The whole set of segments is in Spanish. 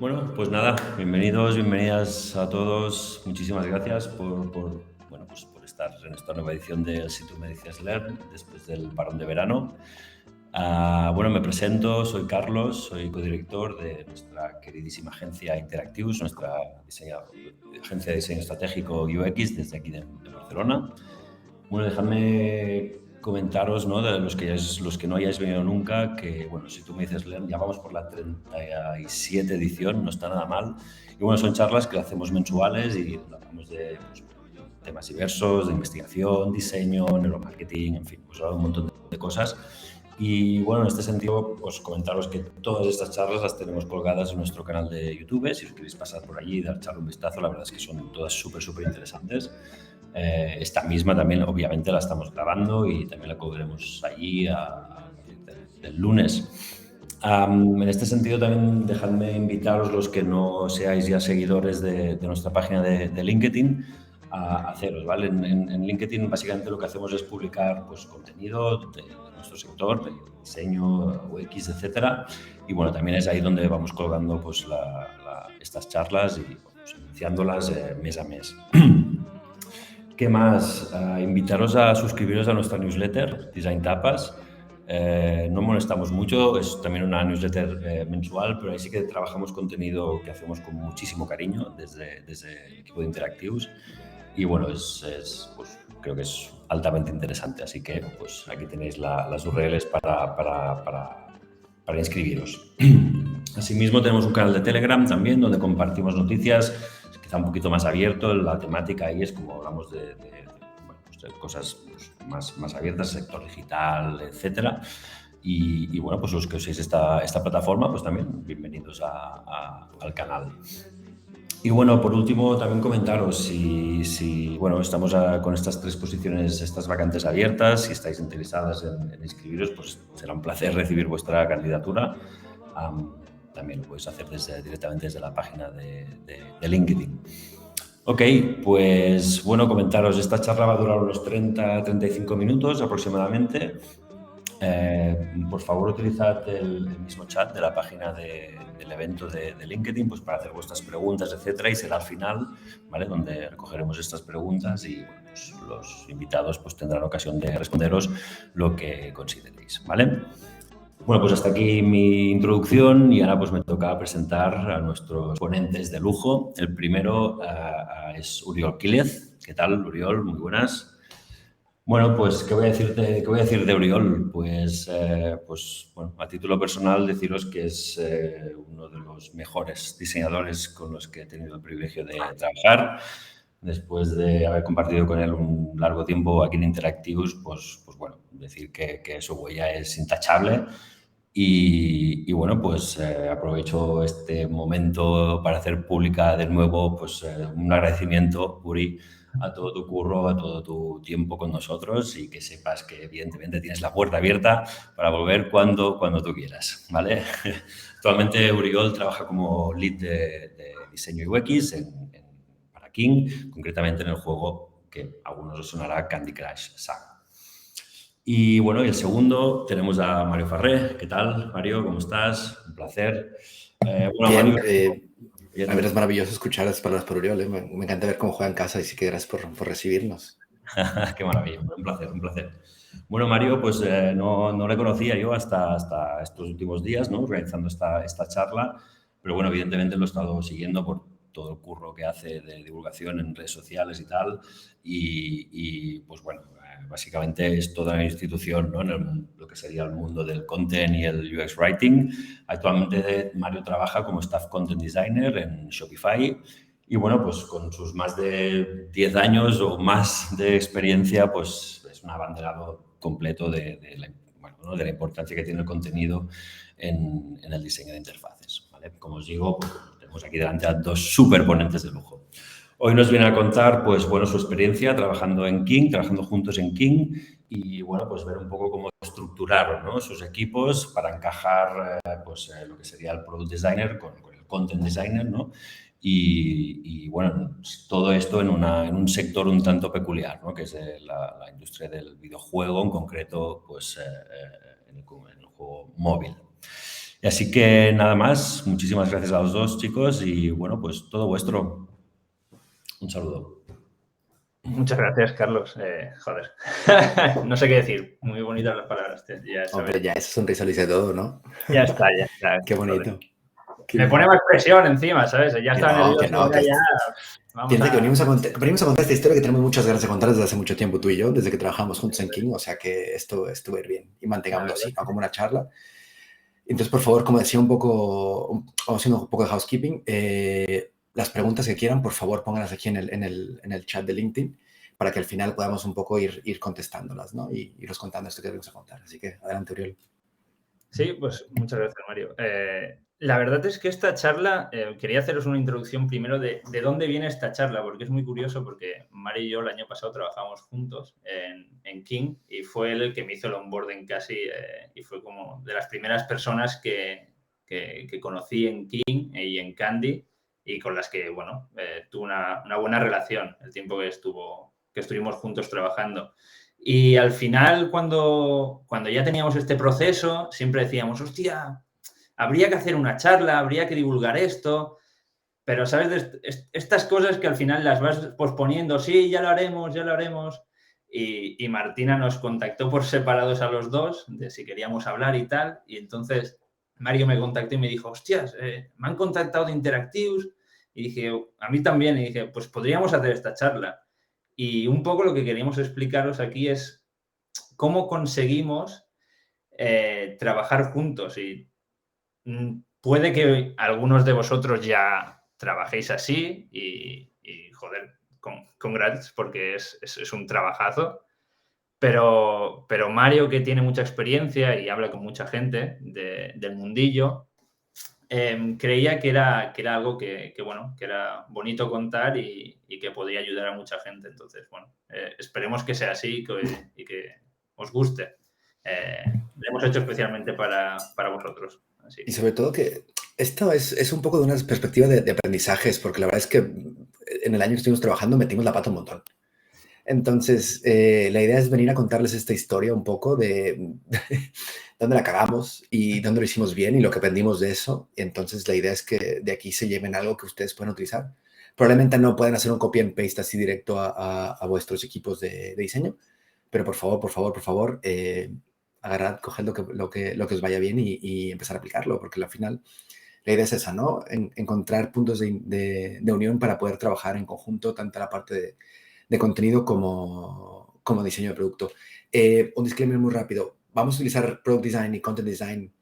Bueno, pues nada, bienvenidos, bienvenidas a todos. Muchísimas gracias por estar en esta nueva edición de Si tú me dices Learn, después del parón de verano. Bueno, me presento, soy Carlos, soy codirector de nuestra queridísima agencia Interactius, nuestra agencia de diseño estratégico UX desde aquí de Barcelona. Bueno, dejadme comentaros, ¿no? De los que no hayáis venido nunca, que bueno, si tú me dices Learn, ya vamos por la 37 edición, no está nada mal. Y bueno, son charlas que hacemos mensuales y hablamos de temas diversos, de investigación, diseño, neuromarketing, en fin, pues un montón de cosas. Y bueno, en este sentido, pues comentaros que todas estas charlas las tenemos colgadas en nuestro canal de YouTube. Si os queréis pasar por allí y echarle un vistazo, la verdad es que son todas súper interesantes. Esta misma también, obviamente, la estamos grabando y también la colgaremos allí a partir del lunes. En este sentido, también dejadme invitaros, los que no seáis ya seguidores de nuestra página de LinkedIn, a haceros, ¿vale? En LinkedIn básicamente lo que hacemos es publicar pues, contenido de nuestro sector, de diseño, UX, etcétera. Y bueno, también es ahí donde vamos colgando pues, estas charlas y pues, anunciándolas mes a mes. ¿Qué más? Invitaros a suscribiros a nuestra newsletter, Design Tapas. No molestamos mucho, es también una newsletter mensual, pero ahí sí que trabajamos contenido que hacemos con muchísimo cariño desde el equipo de Interactius. Y bueno, pues, creo que es altamente interesante, así que pues aquí tenéis las URLs para inscribiros. Asimismo, tenemos un canal de Telegram también, donde compartimos noticias, quizá un poquito más abierto. La temática ahí es como hablamos de cosas pues, más abiertas, sector digital, etcétera. Y bueno, pues los que uséis esta plataforma, pues también bienvenidos al canal. Y bueno, por último, también comentaros si bueno, estamos con estas 3 posiciones, estas vacantes abiertas. Si estáis interesadas en inscribiros, pues será un placer recibir vuestra candidatura. También lo podéis hacer directamente desde la página de LinkedIn. Ok, pues bueno, comentaros, esta charla va a durar unos 30-35 minutos aproximadamente. Por favor, utilizad el mismo chat de la página del evento de LinkedIn pues, para hacer vuestras preguntas, etcétera, y será al final, ¿vale? Donde recogeremos estas preguntas y bueno, pues, los invitados pues, tendrán ocasión de responderos lo que consideréis, ¿vale? Bueno, pues hasta aquí mi introducción y ahora pues me toca presentar a nuestros ponentes de lujo. El primero es Uriol Quílez. ¿Qué tal, Uriol? Muy buenas. Bueno, pues, ¿qué voy a decir de Uriol? Pues bueno, a título personal deciros que es uno de los mejores diseñadores con los que he tenido el privilegio de trabajar. Después de haber compartido con él un largo tiempo aquí en Interactius, pues bueno, decir que su huella es intachable. Y bueno, pues aprovecho este momento para hacer pública de nuevo pues, un agradecimiento, Uri, a todo tu curro, a todo tu tiempo con nosotros y que sepas que evidentemente tienes la puerta abierta para volver cuando tú quieras, ¿vale? Actualmente Uriol trabaja como lead de diseño UX para King, concretamente en el juego que a algunos os sonará Candy Crush Saga. Y bueno, y el segundo tenemos a Mario Farré. ¿Qué tal, Mario? ¿Cómo estás? Un placer. Bueno, bien, Mario, a ver, es maravilloso escuchar las palabras por Uriol. Me encanta ver cómo juega en casa, así que gracias por recibirnos. Qué maravilla, un placer, un placer. Bueno, Mario, pues no le conocía yo hasta estos últimos días, ¿no? Realizando esta charla, pero bueno, evidentemente lo he estado siguiendo por todo el curro que hace de divulgación en redes sociales y tal, y pues bueno, básicamente es toda una institución, ¿no? En lo que sería el mundo del content y el UX Writing. Actualmente Mario trabaja como Staff Content Designer en Shopify. Y bueno, pues con sus más de 10 años o más de experiencia, pues es un abanderado completo de la importancia que tiene el contenido en el diseño de interfaces, ¿vale? Como os digo, pues, tenemos aquí delante a 2 súper ponentes de lujo. Hoy nos viene a contar, pues bueno, su experiencia trabajando en King, trabajando juntos en King y bueno, pues ver un poco cómo estructuraron, ¿no? Sus equipos para encajar lo que sería el Product Designer con el Content Designer, ¿no? Y bueno, todo esto en un sector un tanto peculiar, ¿no? Que es la industria del videojuego, en concreto, pues en el juego móvil. Así que nada más, muchísimas gracias a los dos chicos y bueno, pues todo vuestro. Un saludo. Muchas gracias, Carlos. Joder, no sé qué decir. Muy bonitas las palabras. Ya Hombre, ya esa sonrisa lo dice todo, ¿no? Ya está, ya está. Qué bonito. Qué me pone más presión encima, ¿sabes? Ya estaba nervioso. Que no, que ya... Piensa que venimos a contar esta historia que tenemos muchas ganas de contar desde hace mucho tiempo tú y yo, desde que trabajamos juntos en King, o sea que esto va a ir bien y mantengámoslo así, ¿no? Como una charla. Entonces, por favor, como decía haciendo un poco de housekeeping, las preguntas que quieran, por favor, pónganlas aquí en el chat de LinkedIn para que al final podamos un poco ir contestándolas, ¿no? Y iros contando esto que vamos a contar. Así que, adelante, Uriel. Sí, pues muchas gracias, Mario. La verdad es que esta charla, quería haceros una introducción primero de dónde viene esta charla, porque es muy curioso, porque Mario y yo el año pasado trabajamos juntos en King y fue él el que me hizo el onboarding casi y fue como de las primeras personas que conocí en King y en Candy y con las que, bueno, tuve una buena relación el tiempo que estuvimos juntos trabajando. Y al final, cuando ya teníamos este proceso, siempre decíamos, hostia, habría que hacer una charla, habría que divulgar esto, pero, ¿sabes? Estas cosas que al final las vas posponiendo, sí, ya lo haremos. Y Martina nos contactó por separados a los dos, de si queríamos hablar y tal, y entonces Mario me contactó y me dijo, hostias, me han contactado de Interactives, y dije, a mí también, y dije, pues podríamos hacer esta charla. Y un poco lo que queríamos explicaros aquí es cómo conseguimos trabajar juntos. Y puede que algunos de vosotros ya trabajéis así y joder, congrats, porque es un trabajazo. Pero Mario, que tiene mucha experiencia y habla con mucha gente del mundillo, creía que era algo que era bonito contar y que podría ayudar a mucha gente. Entonces, bueno, esperemos que sea así y que os guste. Lo hemos hecho especialmente para vosotros. Así. Y sobre todo que esto es un poco de una perspectiva de aprendizajes, porque la verdad es que en el año que estuvimos trabajando metimos la pata un montón. Entonces, la idea es venir a contarles esta historia un poco de dónde la cagamos y dónde lo hicimos bien y lo que aprendimos de eso. Entonces, la idea es que de aquí se lleven algo que ustedes puedan utilizar. Probablemente no pueden hacer un copy and paste así directo a vuestros equipos de diseño, pero por favor, agarrad, coged lo que os vaya bien y empezar a aplicarlo, porque al final la idea es esa, ¿no? Encontrar puntos de unión para poder trabajar en conjunto, tanto la parte de contenido como diseño de producto. Un disclaimer muy rápido. Vamos a utilizar Product Design y Content Design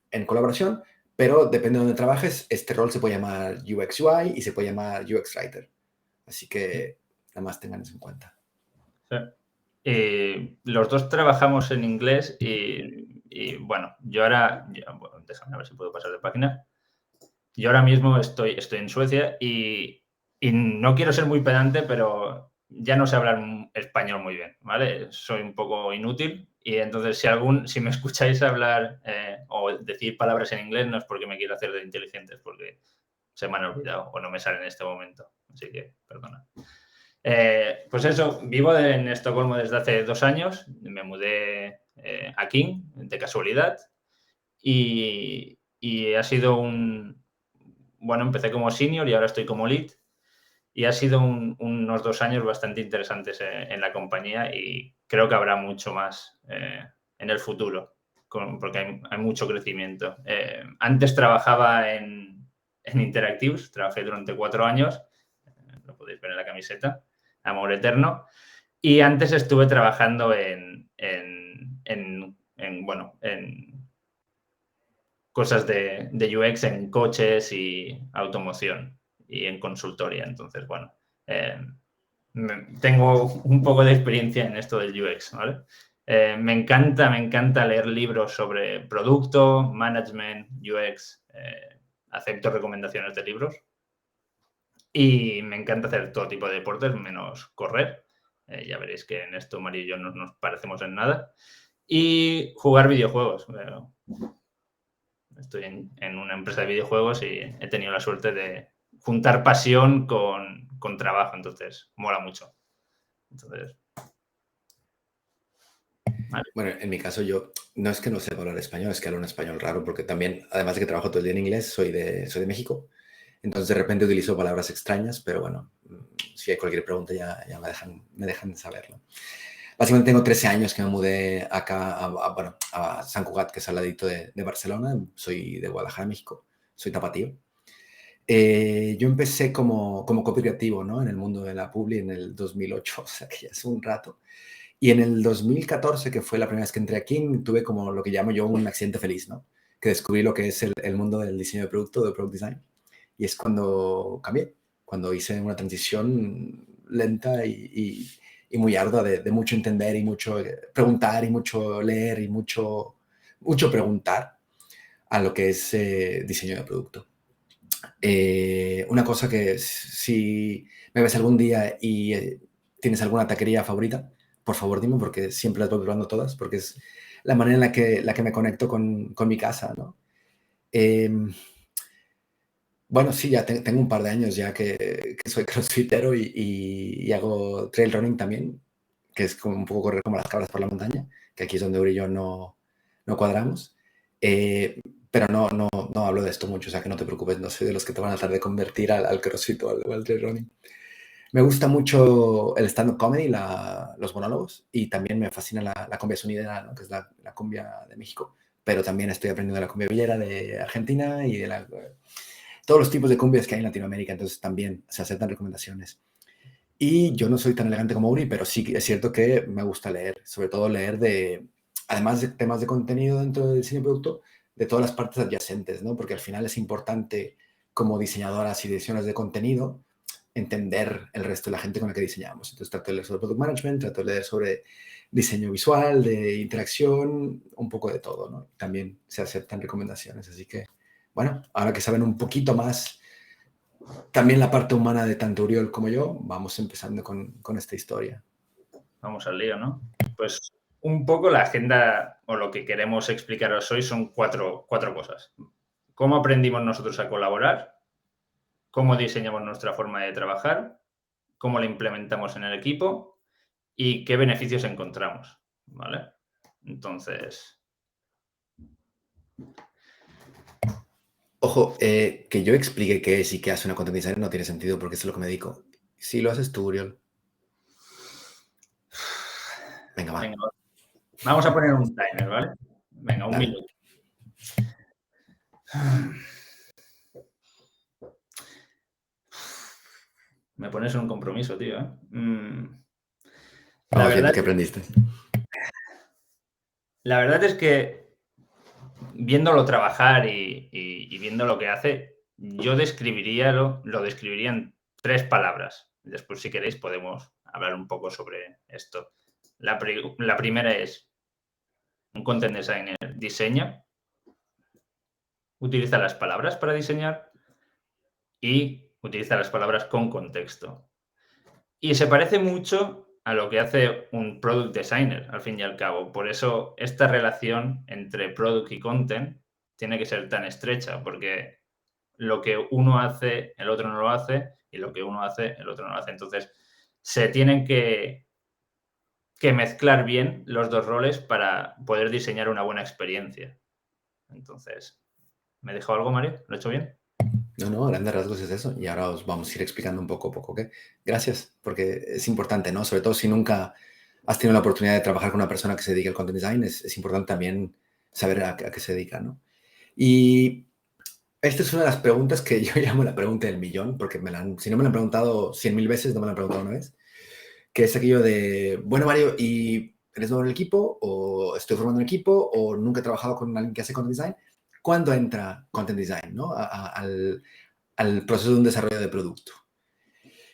en colaboración, pero depende de dónde trabajes, este rol se puede llamar UX UI y se puede llamar UX Writer. Así que nada más tengan eso en cuenta. Sí. Los dos trabajamos en inglés y bueno, déjame ver si puedo pasar de página. Yo ahora mismo estoy en Suecia y no quiero ser muy pedante, pero ya no sé hablar español muy bien, ¿vale? Soy un poco inútil y entonces si me escucháis hablar o decir palabras en inglés no es porque me quiero hacer de inteligente, es porque se me han olvidado o no me sale en este momento. Así que, perdona. Pues eso, vivo en Estocolmo desde hace 2 años. Me mudé a King de casualidad y ha sido bueno, empecé como senior y ahora estoy como lead y ha sido unos 2 años bastante interesantes en la compañía y creo que habrá mucho más en el futuro porque hay mucho crecimiento. Antes trabajaba en Interactives, trabajé durante 4 años, lo podéis ver en la camiseta, amor eterno, y antes estuve trabajando en cosas de UX en coches y automoción y en consultoría. Entonces, bueno, tengo un poco de experiencia en esto del UX, ¿vale? Me encanta leer libros sobre producto, management, UX. Acepto recomendaciones de libros. Y me encanta hacer todo tipo de deportes, menos correr. Ya veréis que en esto Mario y yo no nos parecemos en nada. Y jugar videojuegos. Estoy en una empresa de videojuegos y he tenido la suerte de juntar pasión con trabajo, entonces mola mucho. Entonces, vale. Bueno, en mi caso yo No es que no sepa hablar español, es que hablo un español raro, porque también, además de que trabajo todo el día en inglés, soy de México. Entonces, de repente utilizo palabras extrañas, pero bueno, si hay cualquier pregunta ya me dejan saberlo. Básicamente tengo 13 años que me mudé acá a Sant Cugat, que es al ladito de Barcelona. Soy de Guadalajara, México. Soy tapatío. Yo empecé como copy creativo, ¿no? En el mundo de la publi en el 2008, o sea que ya hace un rato. Y en el 2014, que fue la primera vez que entré aquí, tuve como lo que llamo yo un accidente feliz, ¿no? Que descubrí lo que es el mundo del diseño de producto, de product design. Y es cuando cambié, cuando hice una transición lenta y muy ardua de mucho entender y mucho preguntar y mucho leer y mucho preguntar a lo que es diseño de producto. Una cosa que si me ves algún día y tienes alguna taquería favorita, por favor dime, porque siempre las voy probando todas, porque es la manera en la que me conecto con mi casa, ¿no? Bueno, sí, ya tengo un par de años ya que soy crossfitero y hago trail running también, que es como un poco correr como las cabras por la montaña, que aquí es donde Uri y yo no cuadramos. Pero no hablo de esto mucho, o sea que no te preocupes, no soy de los que te van a tratar de convertir al crossfit o al trail running. Me gusta mucho el stand-up comedy, los monólogos, y también me fascina la cumbia sonidera, ¿no? Que es la cumbia de México, pero también estoy aprendiendo la cumbia villera de Argentina y de todos los tipos de cumbias que hay en Latinoamérica, entonces también se aceptan recomendaciones. Y yo no soy tan elegante como Uri, pero sí es cierto que me gusta leer, sobre todo leer además de temas de contenido dentro del diseño de producto, de todas las partes adyacentes, ¿no? Porque al final es importante como diseñadoras y diseñadoras de contenido entender el resto de la gente con la que diseñamos. Entonces trato de leer sobre product management, trato de leer sobre diseño visual, de interacción, un poco de todo, ¿no? También se aceptan recomendaciones, así que, bueno, ahora que saben un poquito más también la parte humana de tanto Uriol como yo, vamos empezando con esta historia. Vamos al lío, ¿no? Pues un poco la agenda o lo que queremos explicaros hoy son cuatro cosas. ¿Cómo aprendimos nosotros a colaborar? ¿Cómo diseñamos nuestra forma de trabajar? ¿Cómo la implementamos en el equipo? ¿Y qué beneficios encontramos? ¿Vale? Entonces... Ojo, que yo explique qué es y qué hace una content designer no tiene sentido porque eso es lo que me dedico. Si lo haces tú, Uriol. Venga, va. Venga, vamos a poner un timer, ¿vale? Venga, un minuto. Me pones en un compromiso, tío, ¿eh? Vamos viendo qué aprendiste. La verdad es que viéndolo trabajar y viendo lo que hace, yo lo describiría en 3 palabras. Después, si queréis, podemos hablar un poco sobre esto. La primera es un content designer diseña, utiliza las palabras para diseñar y utiliza las palabras con contexto. Y se parece mucho a lo que hace un product designer, al fin y al cabo. Por eso esta relación entre product y content tiene que ser tan estrecha, porque lo que uno hace, el otro no lo hace, y lo que uno hace, el otro no lo hace. Entonces, se tienen que mezclar bien los dos roles para poder diseñar una buena experiencia. Entonces, ¿me dejó algo, Mario? ¿Lo he hecho bien? No, a grandes rasgos es eso. Y ahora os vamos a ir explicando un poco a poco, ¿ok? Gracias, porque es importante, ¿no? Sobre todo si nunca has tenido la oportunidad de trabajar con una persona que se dedique al content design, es importante también saber a qué se dedica, ¿no? Y esta es una de las preguntas que yo llamo la pregunta del millón, porque si no me la han preguntado 100.000 veces, no me la han preguntado una vez, que es aquello de, bueno, Mario, ¿y eres nuevo en el equipo? ¿O estoy formando un equipo? ¿O nunca he trabajado con alguien que hace content design? ¿Cuándo entra content design, ¿no? al proceso de un desarrollo de producto?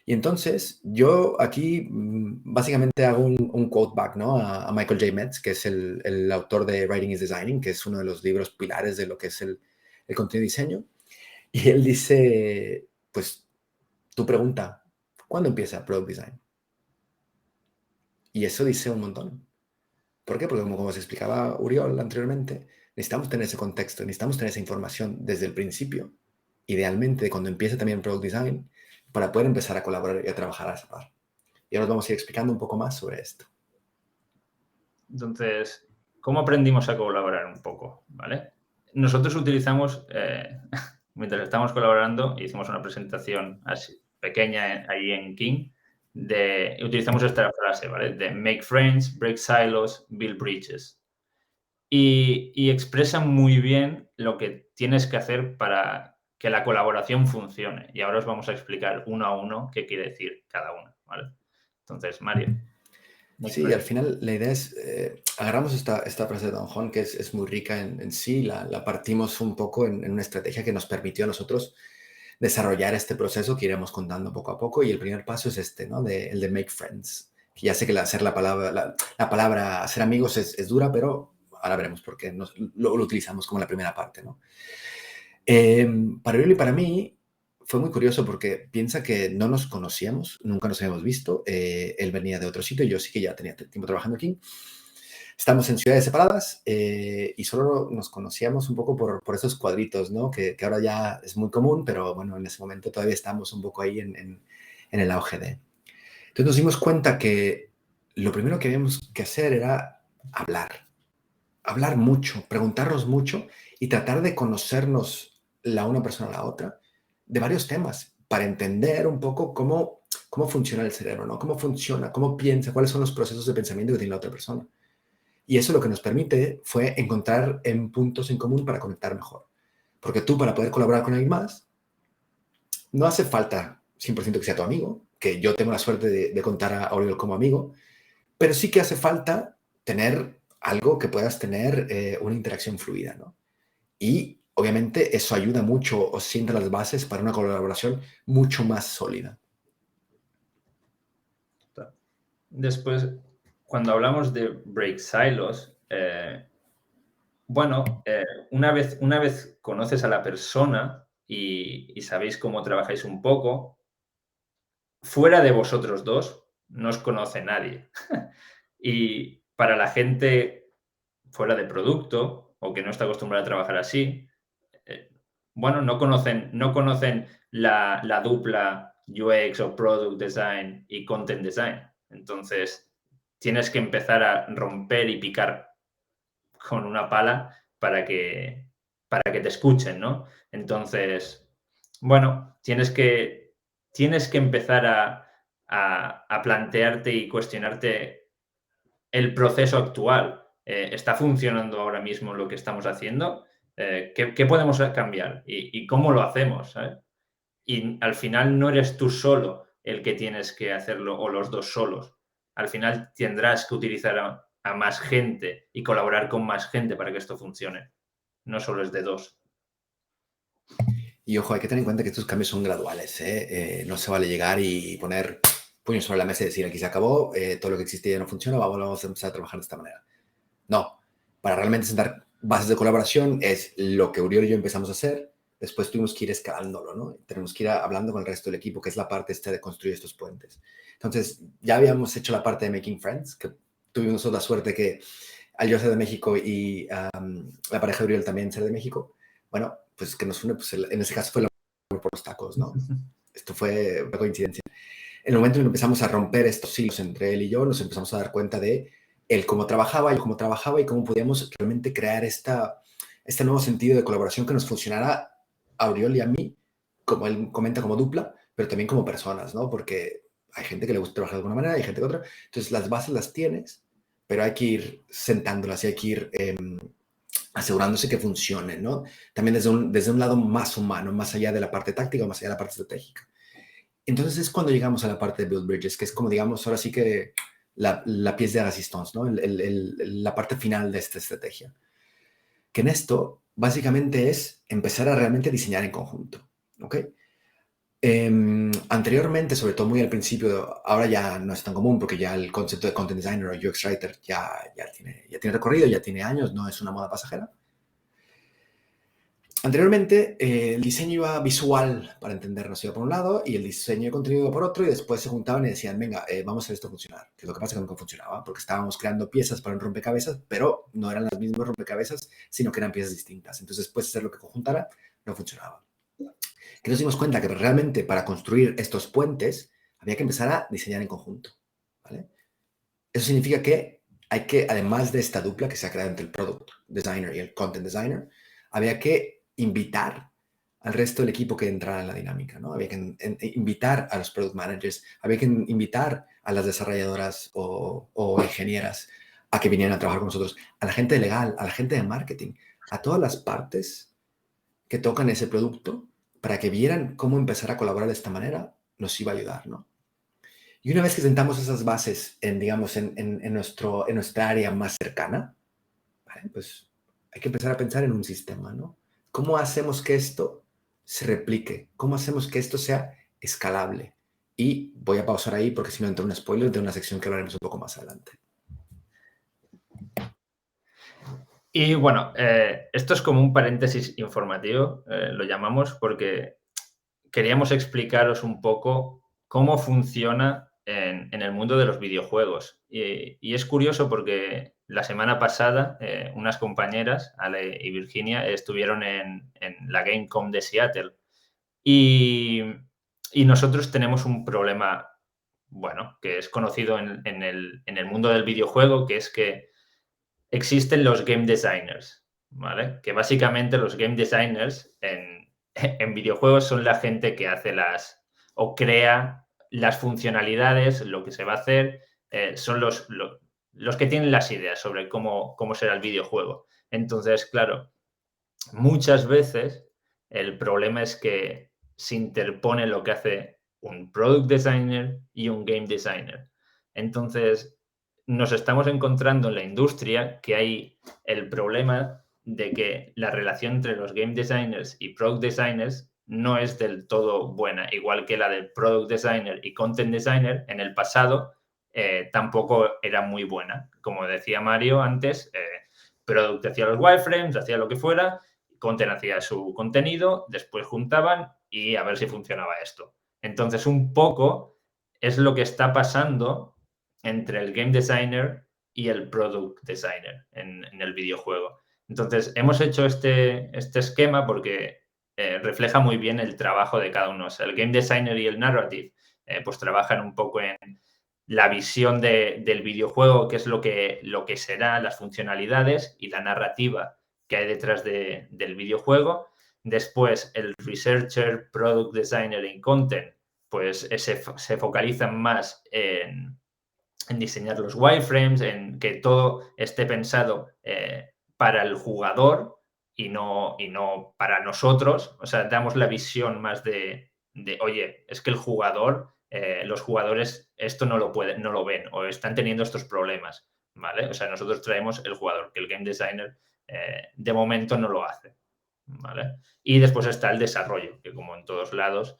Y entonces yo aquí básicamente hago un quote back, ¿no? a Michael J. Metz, que es el autor de Writing is Designing, que es uno de los libros pilares de lo que es el contenido y diseño. Y él dice, pues, tu pregunta, ¿cuándo empieza Product Design? Y eso dice un montón. ¿Por qué? Porque como se explicaba Uriol anteriormente, necesitamos tener ese contexto, necesitamos tener esa información desde el principio, idealmente cuando empiece también Product Design, para poder empezar a colaborar y a trabajar a esa par. Y ahora os vamos a ir explicando un poco más sobre esto. Entonces, ¿cómo aprendimos a colaborar un poco? ¿Vale? Nosotros utilizamos, mientras estamos colaborando, hicimos una presentación así, pequeña ahí en King, utilizamos esta frase, ¿vale? De make friends, break silos, build bridges. Y expresa muy bien lo que tienes que hacer para que la colaboración funcione. Y ahora os vamos a explicar uno a uno qué quiere decir cada uno, ¿vale? Entonces, Mario. Sí, al final la idea es, agarramos esta frase de Don Juan, que es muy rica en sí, la partimos un poco en una estrategia que nos permitió a nosotros desarrollar este proceso que iremos contando poco a poco. Y el primer paso es este, ¿no? El de make friends. Que ya sé que hacer la palabra hacer amigos es dura, pero ahora veremos por qué lo utilizamos como la primera parte, ¿no? Para él y para mí fue muy curioso porque piensa que no nos conocíamos, nunca nos habíamos visto. Él venía de otro sitio, yo sí que ya tenía tiempo trabajando aquí. Estamos en ciudades separadas y solo nos conocíamos un poco por esos cuadritos, ¿no? Que ahora ya es muy común, pero bueno, en ese momento todavía estamos un poco ahí en el auge de. Entonces nos dimos cuenta que lo primero que habíamos que hacer era hablar mucho, preguntarnos mucho y tratar de conocernos la una persona a la otra de varios temas para entender un poco cómo funciona el cerebro, ¿no? Cómo funciona, cómo piensa, cuáles son los procesos de pensamiento que tiene la otra persona. Y eso lo que nos permite fue encontrar puntos en común para conectar mejor. Porque tú, para poder colaborar con alguien más, no hace falta 100% que sea tu amigo, que yo tengo la suerte de contar a Oriol como amigo, pero sí que hace falta tener algo que puedas tener una interacción fluida, ¿no? Y obviamente eso ayuda mucho o sienta las bases para una colaboración mucho más sólida. Después, cuando hablamos de break silos, una vez conoces a la persona y sabéis cómo trabajáis un poco, fuera de vosotros dos no os conoce nadie. Y para la gente fuera de producto o que no está acostumbrada a trabajar así, no conocen la dupla UX o Product Design y Content Design. Entonces, tienes que empezar a romper y picar con una pala para que te escuchen, ¿no? Entonces, tienes que empezar a plantearte y cuestionarte el proceso actual. ¿Está funcionando ahora mismo lo que estamos haciendo? ¿Qué podemos cambiar? ¿Y cómo lo hacemos? ¿sabes? Y al final no eres tú solo el que tienes que hacerlo o los dos solos. Al final tendrás que utilizar a más gente y colaborar con más gente para que esto funcione. No solo es de dos. Y ojo, hay que tener en cuenta que estos cambios son graduales, ¿eh? No se vale llegar y poner puños sobre la mesa y decir, aquí se acabó, todo lo que existía ya no funciona, vamos a empezar a trabajar de esta manera. No, para realmente sentar bases de colaboración es lo que Uriol y yo empezamos a hacer. Después tuvimos que ir escalándolo, ¿no? Tenemos que ir hablando con el resto del equipo, que es la parte esta de construir estos puentes. Entonces, ya habíamos hecho la parte de Making Friends, que tuvimos la suerte que al yo ser de México y la pareja de Uriol también ser de México, bueno, pues que nos une, pues en ese caso fue el amor por los tacos, ¿no? Esto fue una coincidencia. En el momento en que empezamos a romper estos hilos entre él y yo, nos empezamos a dar cuenta de él cómo trabajaba, yo cómo trabajaba y cómo podíamos realmente crear este nuevo sentido de colaboración que nos funcionara a Uriol y a mí, como él comenta, como dupla, pero también como personas, ¿no? Porque hay gente que le gusta trabajar de alguna manera, hay gente que otra. Entonces, las bases las tienes, pero hay que ir sentándolas y hay que ir asegurándose que funcionen, ¿no? También desde un lado más humano, más allá de la parte táctica, más allá de la parte estratégica. Entonces es cuando llegamos a la parte de Build Bridges, que es como, digamos, ahora sí que la pièce de résistance, ¿no? La parte final de esta estrategia. Que en esto, básicamente, es empezar a realmente diseñar en conjunto, ¿ok? Anteriormente, sobre todo muy al principio, ahora ya no es tan común porque ya el concepto de Content Designer o UX Writer ya tiene recorrido, ya tiene años, no es una moda pasajera. Anteriormente, el diseño iba visual, para entendernos, iba por un lado, y el diseño de contenido iba por otro, y después se juntaban y decían, venga, vamos a hacer esto funcionar. Que es lo que pasa que nunca funcionaba, porque estábamos creando piezas para un rompecabezas, pero no eran las mismas rompecabezas, sino que eran piezas distintas. Entonces, después de hacer lo que conjuntara, no funcionaba. Que nos dimos cuenta que realmente para construir estos puentes había que empezar a diseñar en conjunto, ¿vale? Eso significa que hay que, además de esta dupla que se ha creado entre el product designer y el content designer, había que invitar al resto del equipo que entrara en la dinámica, ¿no? Había que invitar a los product managers, había que invitar a las desarrolladoras o ingenieras a que vinieran a trabajar con nosotros, a la gente legal, a la gente de marketing, a todas las partes que tocan ese producto para que vieran cómo empezar a colaborar de esta manera, nos iba a ayudar, ¿no? Y una vez que sentamos esas bases digamos, en nuestra área más cercana, ¿vale? Pues hay que empezar a pensar en un sistema, ¿no? ¿Cómo hacemos que esto se replique? ¿Cómo hacemos que esto sea escalable? Y voy a pausar ahí porque si no entro en un spoiler de una sección que hablaremos un poco más adelante. Y bueno, esto es como un paréntesis informativo, lo llamamos, porque queríamos explicaros un poco cómo funciona en el mundo de los videojuegos. Y es curioso porque la semana pasada unas compañeras, Ale y Virginia, estuvieron en la Gamescom de Seattle. Y nosotros tenemos un problema, bueno, que es conocido en el mundo del videojuego, que es que existen los game designers, ¿vale? Que básicamente los game designers en videojuegos son la gente que hace o crea las funcionalidades, lo que se va a hacer, son los que tienen las ideas sobre cómo será el videojuego. Entonces, claro, muchas veces el problema es que se interpone lo que hace un product designer y un game designer. Entonces, nos estamos encontrando en la industria que hay el problema de que la relación entre los game designers y product designers no es del todo buena, igual que la del product designer y content designer en el pasado tampoco era muy buena. Como decía Mario antes, product hacía los wireframes, hacía lo que fuera, content hacía su contenido, después juntaban y a ver si funcionaba esto. Entonces, un poco es lo que está pasando entre el game designer y el product designer en el videojuego. Entonces, hemos hecho este esquema porque refleja muy bien el trabajo de cada uno. O sea, el game designer y el narrative pues trabajan un poco en la visión del videojuego, que es lo que será, las funcionalidades y la narrativa que hay detrás del videojuego. Después, el researcher, product designer y content, pues se focalizan más en diseñar los wireframes, en que todo esté pensado para el jugador y no para nosotros. O sea, damos la visión más de oye, es que el jugador, los jugadores esto no lo ven o están teniendo estos problemas, ¿vale? O sea, nosotros traemos el jugador, que el game designer de momento no lo hace, ¿vale? Y después está el desarrollo, que como en todos lados,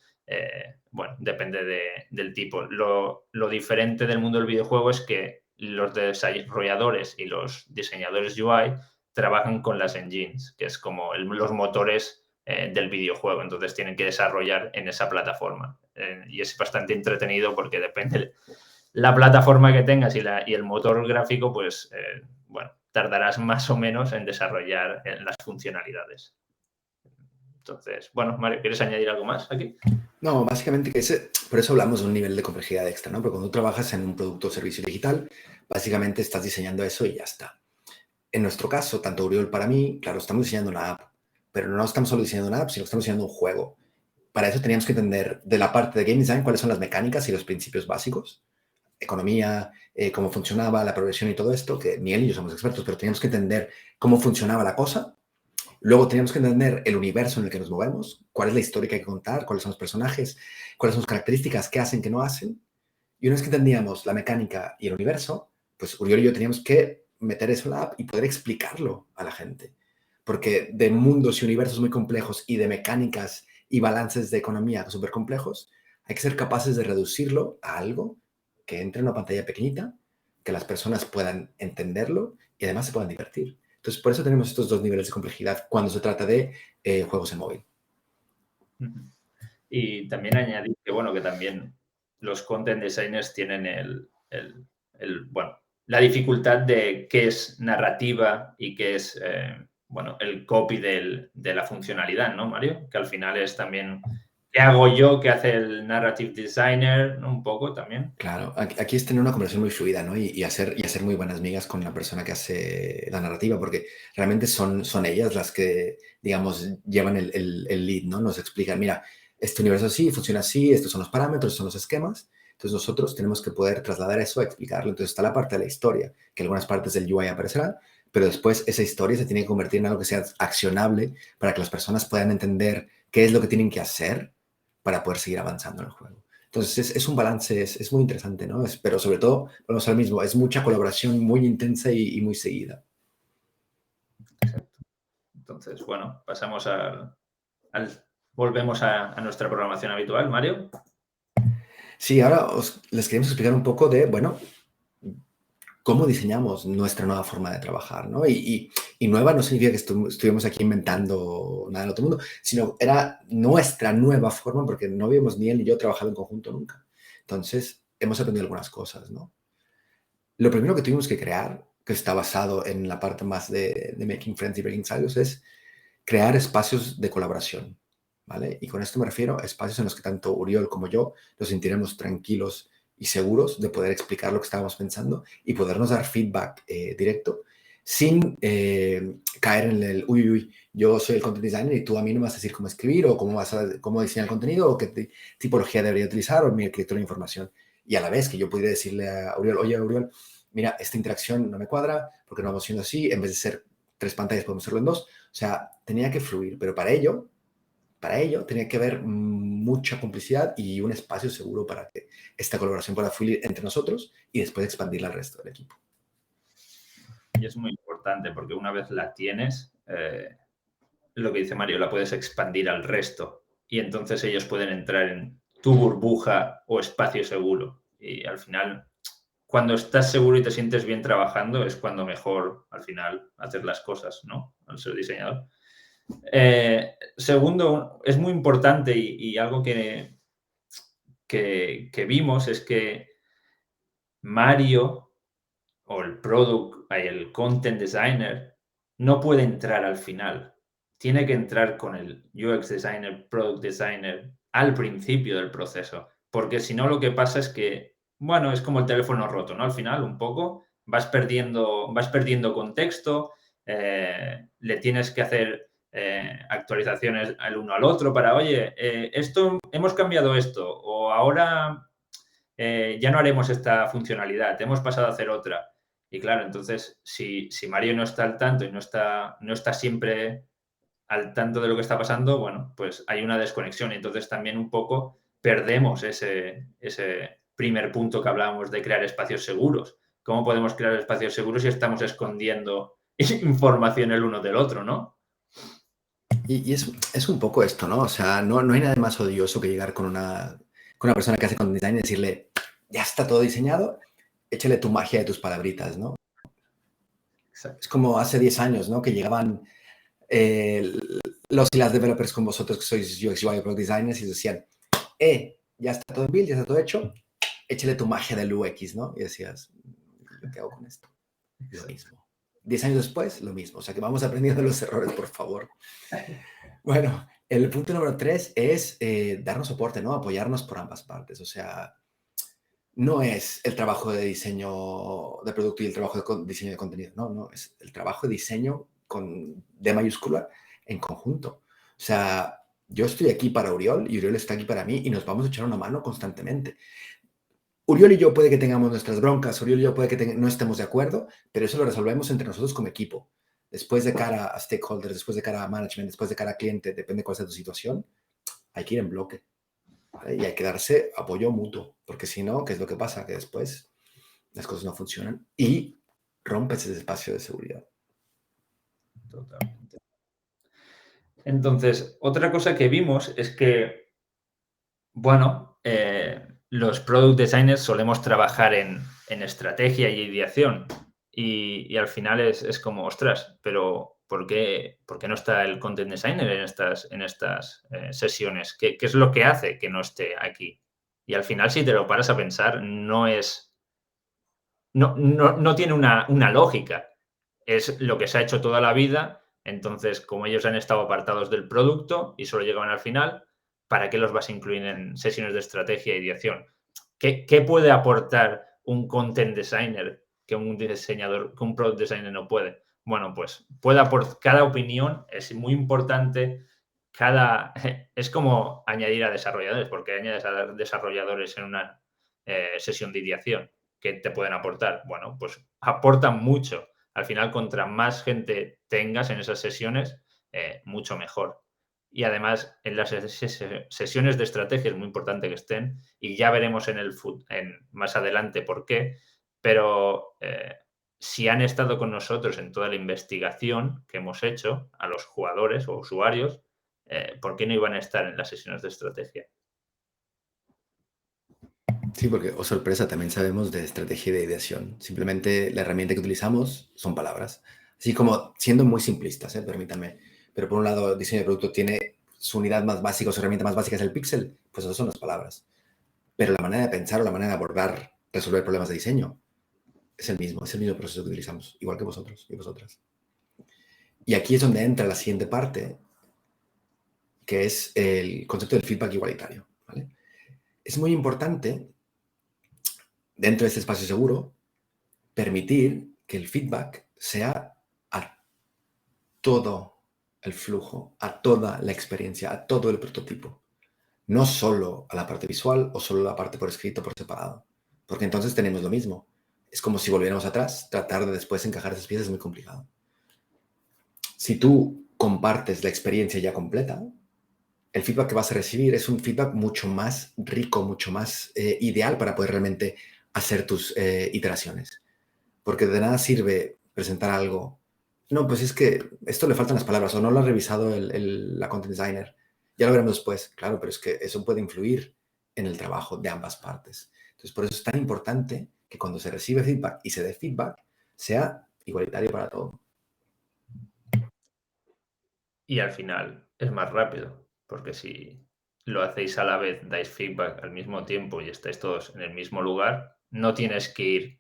bueno, depende del tipo. Lo diferente del mundo del videojuego es que los desarrolladores y los diseñadores UI trabajan con las engines, que es como los motores del videojuego. Entonces tienen que desarrollar en esa plataforma. Y es bastante entretenido porque depende la plataforma que tengas y el motor gráfico, pues, bueno, tardarás más o menos en desarrollar las funcionalidades. Entonces, bueno, Mario, ¿quieres añadir algo más aquí? No, básicamente por eso hablamos de un nivel de complejidad extra, ¿no? Porque cuando tú trabajas en un producto o servicio digital, básicamente estás diseñando eso y ya está. En nuestro caso, tanto Uriol para mí, claro, estamos diseñando una app, pero no estamos solo diseñando una app, sino que estamos diseñando un juego. Para eso teníamos que entender de la parte de game design cuáles son las mecánicas y los principios básicos, economía, cómo funcionaba la progresión y todo esto, que ni él ni yo somos expertos, pero teníamos que entender cómo funcionaba la cosa. Luego teníamos que entender el universo en el que nos movemos, cuál es la historia que hay que contar, cuáles son los personajes, cuáles son las características, qué hacen, qué no hacen. Y una vez que entendíamos la mecánica y el universo, pues Uriol y yo teníamos que meter eso en la app y poder explicarlo a la gente. Porque de mundos y universos muy complejos y de mecánicas y balances de economía súper complejos, hay que ser capaces de reducirlo a algo que entre en una pantalla pequeñita, que las personas puedan entenderlo y además se puedan divertir. Entonces, por eso tenemos estos dos niveles de complejidad cuando se trata de juegos en móvil. Y también añadir que, bueno, que también los content designers tienen bueno, la dificultad de qué es narrativa y qué es, bueno, el copy de la funcionalidad, ¿no, Mario? Que al final es también ¿Qué hago yo? ¿Qué hace el narrative designer? ¿No? Un poco también. Claro, aquí es tener una conversación muy fluida, ¿no? Y hacer muy buenas migas con la persona que hace la narrativa, porque realmente son ellas las que, digamos, llevan el lead, ¿no? Nos explican, mira, este universo así, funciona así, estos son los parámetros, estos son los esquemas. Entonces nosotros tenemos que poder trasladar eso a explicarlo. Entonces está la parte de la historia, que algunas partes del UI aparecerán, pero después esa historia se tiene que convertir en algo que sea accionable para que las personas puedan entender qué es lo que tienen que hacer para poder seguir avanzando en el juego. Entonces es un balance, es muy interesante, ¿no? Pero sobre todo, vamos al mismo, es mucha colaboración muy intensa y muy seguida. Exacto. Entonces, bueno, pasamos volvemos a nuestra programación habitual, Mario. Sí, ahora les queremos explicar un poco de, bueno, cómo diseñamos nuestra nueva forma de trabajar, ¿no? Y nueva no significa que estuvimos aquí inventando nada del otro mundo, sino era nuestra nueva forma, porque no habíamos ni él ni yo trabajado en conjunto nunca. Entonces, hemos aprendido algunas cosas, ¿no? Lo primero que tuvimos que crear, que está basado en la parte más de Making Friends y Breaking Silos, es crear espacios de colaboración, ¿vale? Y con esto me refiero a espacios en los que tanto Uriol como yo nos sentiremos tranquilos y seguros de poder explicar lo que estábamos pensando y podernos dar feedback directo sin caer en el, uy, yo soy el content designer y tú a mí no me vas a decir cómo escribir o cómo diseñar el contenido o qué tipología debería utilizar o mi arquitectura de información. Y a la vez que yo pudiera decirle a Uriol, oye, Uriol, mira, esta interacción no me cuadra porque no vamos haciendo así, en vez de ser 3 pantallas podemos hacerlo en 2. O sea, tenía que fluir, pero para ello tenía que haber mucha complicidad y un espacio seguro para que esta colaboración pueda fluir entre nosotros y después expandirla al resto del equipo. Y es muy importante porque una vez la tienes, lo que dice Mario, la puedes expandir al resto y entonces ellos pueden entrar en tu burbuja o espacio seguro. Y al final, cuando estás seguro y te sientes bien trabajando, es cuando mejor, al final, haces las cosas, ¿no? Al ser diseñador. Segundo, es muy importante y algo que vimos es que Mario o el content designer no puede entrar al final. Tiene que entrar con el UX designer, product designer al principio del proceso, porque si no lo que pasa es que, bueno, es como el teléfono roto, ¿no? Al final, un poco, vas perdiendo contexto, le tienes que hacer actualizaciones al uno al otro para, oye, hemos cambiado esto o ahora ya no haremos esta funcionalidad, hemos pasado a hacer otra. Y claro, entonces, si Mario no está al tanto y no está siempre al tanto de lo que está pasando, bueno, pues hay una desconexión. Y entonces también un poco perdemos ese primer punto que hablábamos de crear espacios seguros. ¿Cómo podemos crear espacios seguros si estamos escondiendo información el uno del otro, no? Y es un poco esto, ¿no? O sea, no hay nada más odioso que llegar con una persona que hace content design y decirle, ya está todo diseñado, échale tu magia de tus palabritas, ¿no? Exacto. Es como hace 10 años, ¿no? Que llegaban los y las developers con vosotros que sois UX UI Product Designers y decían, ya está todo en build, ya está todo hecho, échale tu magia del UX, ¿no? Y decías, ¿qué hago con esto? Lo mismo. 10 años después, lo mismo. O sea, que vamos aprendiendo los errores, por favor. Bueno, el punto número 3 es darnos soporte, ¿no? Apoyarnos por ambas partes. O sea, no es el trabajo de diseño de producto y el trabajo de diseño de contenido. No, es el trabajo de diseño con D mayúscula en conjunto. O sea, yo estoy aquí para Uriol y Uriol está aquí para mí y nos vamos a echar una mano constantemente. Uriol y yo puede que tengamos nuestras broncas, Uriol y yo puede que no estemos de acuerdo, pero eso lo resolvemos entre nosotros como equipo. Después de cara a stakeholders, después de cara a management, después de cara a cliente, depende cuál sea tu situación, hay que ir en bloque, ¿vale? Y hay que darse apoyo mutuo, porque si no, ¿qué es lo que pasa? Que después las cosas no funcionan y rompes ese espacio de seguridad. Totalmente. Entonces, otra cosa que vimos es que, bueno, los product designers solemos trabajar en estrategia y ideación y al final es como, ostras, pero ¿por qué no está el content designer en estas sesiones? ¿Qué es lo que hace que no esté aquí? Y al final, si te lo paras a pensar, no tiene una lógica. Es lo que se ha hecho toda la vida. Entonces, como ellos han estado apartados del producto y solo llegaban al final, ¿para qué los vas a incluir en sesiones de estrategia e ideación? ¿Qué puede aportar un content designer que un diseñador, que un product designer no puede? Bueno, pues puede aportar, cada opinión es muy importante, es como añadir a desarrolladores, porque añades a desarrolladores en una sesión de ideación que te pueden aportar. Bueno, pues aportan mucho. Al final, contra más gente tengas en esas sesiones, mucho mejor. Y además, en las sesiones de estrategia es muy importante que estén, y ya veremos más adelante por qué, pero si han estado con nosotros en toda la investigación que hemos hecho a los jugadores o usuarios, ¿por qué no iban a estar en las sesiones de estrategia? Sí, porque, oh sorpresa, también sabemos de estrategia y de ideación. Simplemente la herramienta que utilizamos son palabras. Así como siendo muy simplistas, permítanme. Pero por un lado, el diseño de producto tiene su unidad más básica, su herramienta más básica es el píxel. Pues eso son las palabras. Pero la manera de pensar o la manera de abordar, resolver problemas de diseño es el mismo proceso que utilizamos, igual que vosotros y vosotras. Y aquí es donde entra la siguiente parte, que es el concepto del feedback igualitario. ¿Vale? Es muy importante, dentro de este espacio seguro, permitir que el feedback sea a todo el flujo, a toda la experiencia, a todo el prototipo. No solo a la parte visual o solo a la parte por escrito, por separado. Porque entonces tenemos lo mismo. Es como si volviéramos atrás. Tratar de después encajar esas piezas es muy complicado. Si tú compartes la experiencia ya completa, el feedback que vas a recibir es un feedback mucho más rico, mucho más ideal para poder realmente hacer tus iteraciones. Porque de nada sirve presentar algo. No, pues es que esto le faltan las palabras o no lo ha revisado la content designer. Ya lo veremos después, claro, pero es que eso puede influir en el trabajo de ambas partes. Entonces, por eso es tan importante que cuando se recibe feedback y se dé feedback, sea igualitario para todo. Y al final es más rápido, porque si lo hacéis a la vez, dais feedback al mismo tiempo y estáis todos en el mismo lugar, no tienes que ir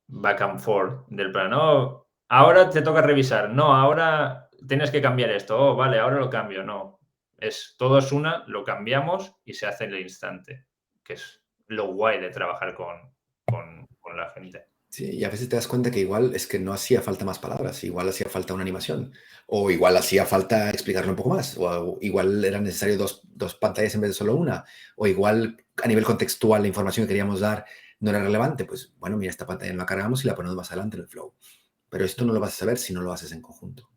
back and forth del plan, no, ahora te toca revisar, no, ahora tienes que cambiar esto, oh, vale, ahora lo cambio, no. Todo es una, lo cambiamos y se hace en el instante, que es lo guay de trabajar con la gente. Sí, y a veces te das cuenta que igual es que no hacía falta más palabras, igual hacía falta una animación, o igual hacía falta explicarlo un poco más, o igual era necesario dos pantallas en vez de solo una, o igual a nivel contextual la información que queríamos dar no era relevante. Pues bueno, mira, esta pantalla no la cargamos y la ponemos más adelante en el flow. Pero esto no lo vas a saber si no lo haces en conjunto.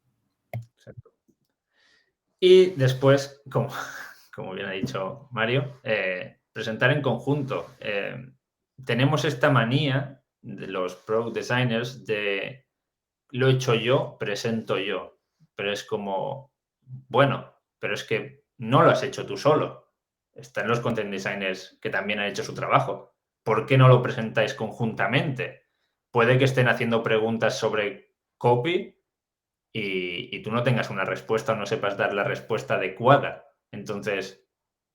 Exacto. Y después, como bien ha dicho Mario, presentar en conjunto. Tenemos esta manía de los product designers de lo he hecho yo, presento yo. Pero es como, bueno, pero es que no lo has hecho tú solo. Están los content designers que también han hecho su trabajo. ¿Por qué no lo presentáis conjuntamente? Puede que estén haciendo preguntas sobre copy y tú no tengas una respuesta o no sepas dar la respuesta adecuada. Entonces,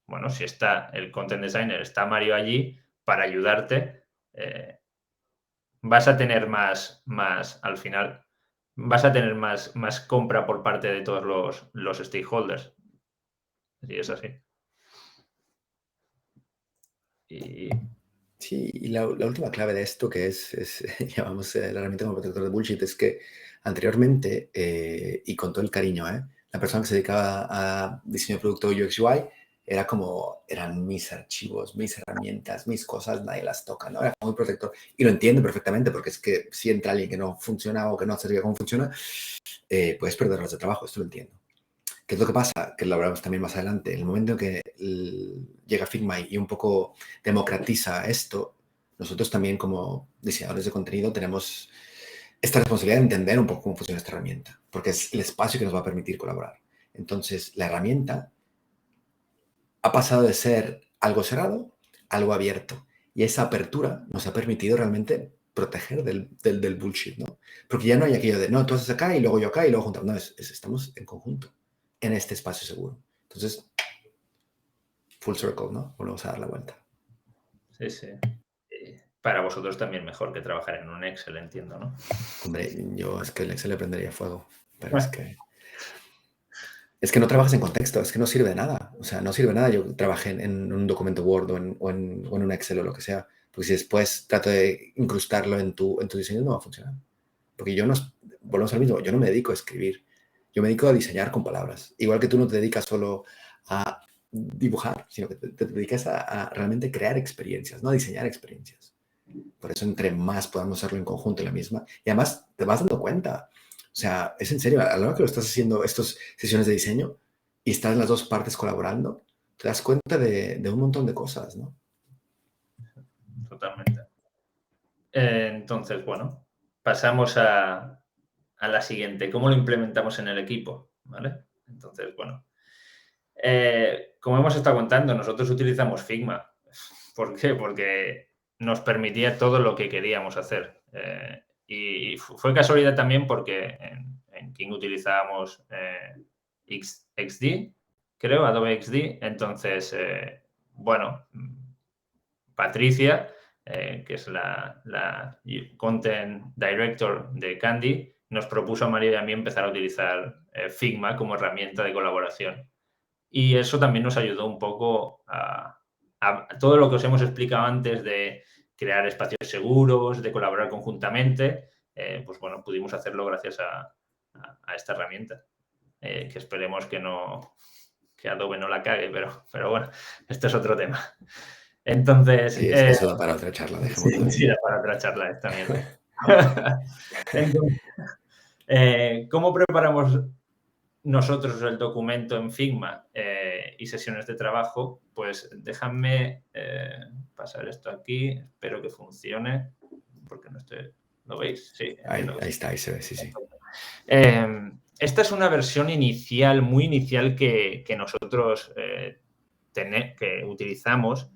bueno, si está el content designer, está Mario allí para ayudarte, vas a tener al final, vas a tener más compra por parte de todos los stakeholders. Y es así. Y Sí, y la última clave de esto, que llamamos la herramienta como protector de bullshit, es que anteriormente, y con todo el cariño, la persona que se dedicaba a diseño de producto UX UI eran mis archivos, mis herramientas, mis cosas, nadie las toca, ¿no? Era muy protector. Y lo entiendo perfectamente, porque es que si entra alguien que no funciona o que no sabía cómo funciona, puedes perder horas de trabajo, esto lo entiendo. ¿Qué es lo que pasa? Que lo hablaremos también más adelante. En el momento en que llega Figma y un poco democratiza esto, nosotros también como diseñadores de contenido tenemos esta responsabilidad de entender un poco cómo funciona esta herramienta, porque es el espacio que nos va a permitir colaborar. Entonces, la herramienta ha pasado de ser algo cerrado a algo abierto. Y esa apertura nos ha permitido realmente proteger del bullshit, ¿no? Porque ya no hay aquello de, no, tú haces acá y luego yo acá y luego juntamos. No, estamos en conjunto, en este espacio seguro. Entonces, full circle, ¿no? Volvemos a dar la vuelta. sí, sí. Para vosotros también mejor que trabajar en un Excel, entiendo, ¿no? Hombre, yo es que el Excel le prendería fuego, pero es que Es que no trabajas en contexto, es que no sirve de nada. O sea, no sirve de nada yo trabajé en un documento Word o en un Excel o lo que sea. Porque si después trato de incrustarlo en tu diseño, no va a funcionar. Porque volvemos al mismo, yo no me dedico a escribir. Yo me dedico a diseñar con palabras. Igual que tú no te dedicas solo a dibujar, sino que te dedicas a realmente crear experiencias, no a diseñar experiencias. Por eso, entre más podamos hacerlo en conjunto en la misma. Y además, te vas dando cuenta. O sea, es en serio, a la hora que lo estás haciendo, estas sesiones de diseño, y están las dos partes colaborando, te das cuenta de un montón de cosas, ¿no? Totalmente. Entonces, bueno, pasamos a la siguiente. ¿Cómo lo implementamos en el equipo? ¿Vale? Entonces, bueno, como hemos estado contando, nosotros utilizamos Figma. ¿Por qué? Porque nos permitía todo lo que queríamos hacer. Y fue casualidad también porque en King utilizábamos XD, creo, Adobe XD. Entonces, bueno, Patricia, que es la Content Director de Candy, nos propuso a María y a mí empezar a utilizar Figma como herramienta de colaboración. Y eso también nos ayudó un poco a todo lo que os hemos explicado antes de crear espacios seguros, de colaborar conjuntamente, pues bueno, pudimos hacerlo gracias a esta herramienta, que esperemos que Adobe no la cague, pero bueno, esto es otro tema. Entonces... Sí, eso da para otra charla, dejémoslo ahí. Sí, da para otra charla esta mierda. Entonces, ¿cómo preparamos nosotros el documento en Figma y sesiones de trabajo? Pues déjame pasar esto aquí. Espero que funcione, porque no estoy... ¿Lo veis? Sí. Ahí está, ahí se ve, sí, sí. Esta es una versión inicial, muy inicial, que nosotros que utilizamos,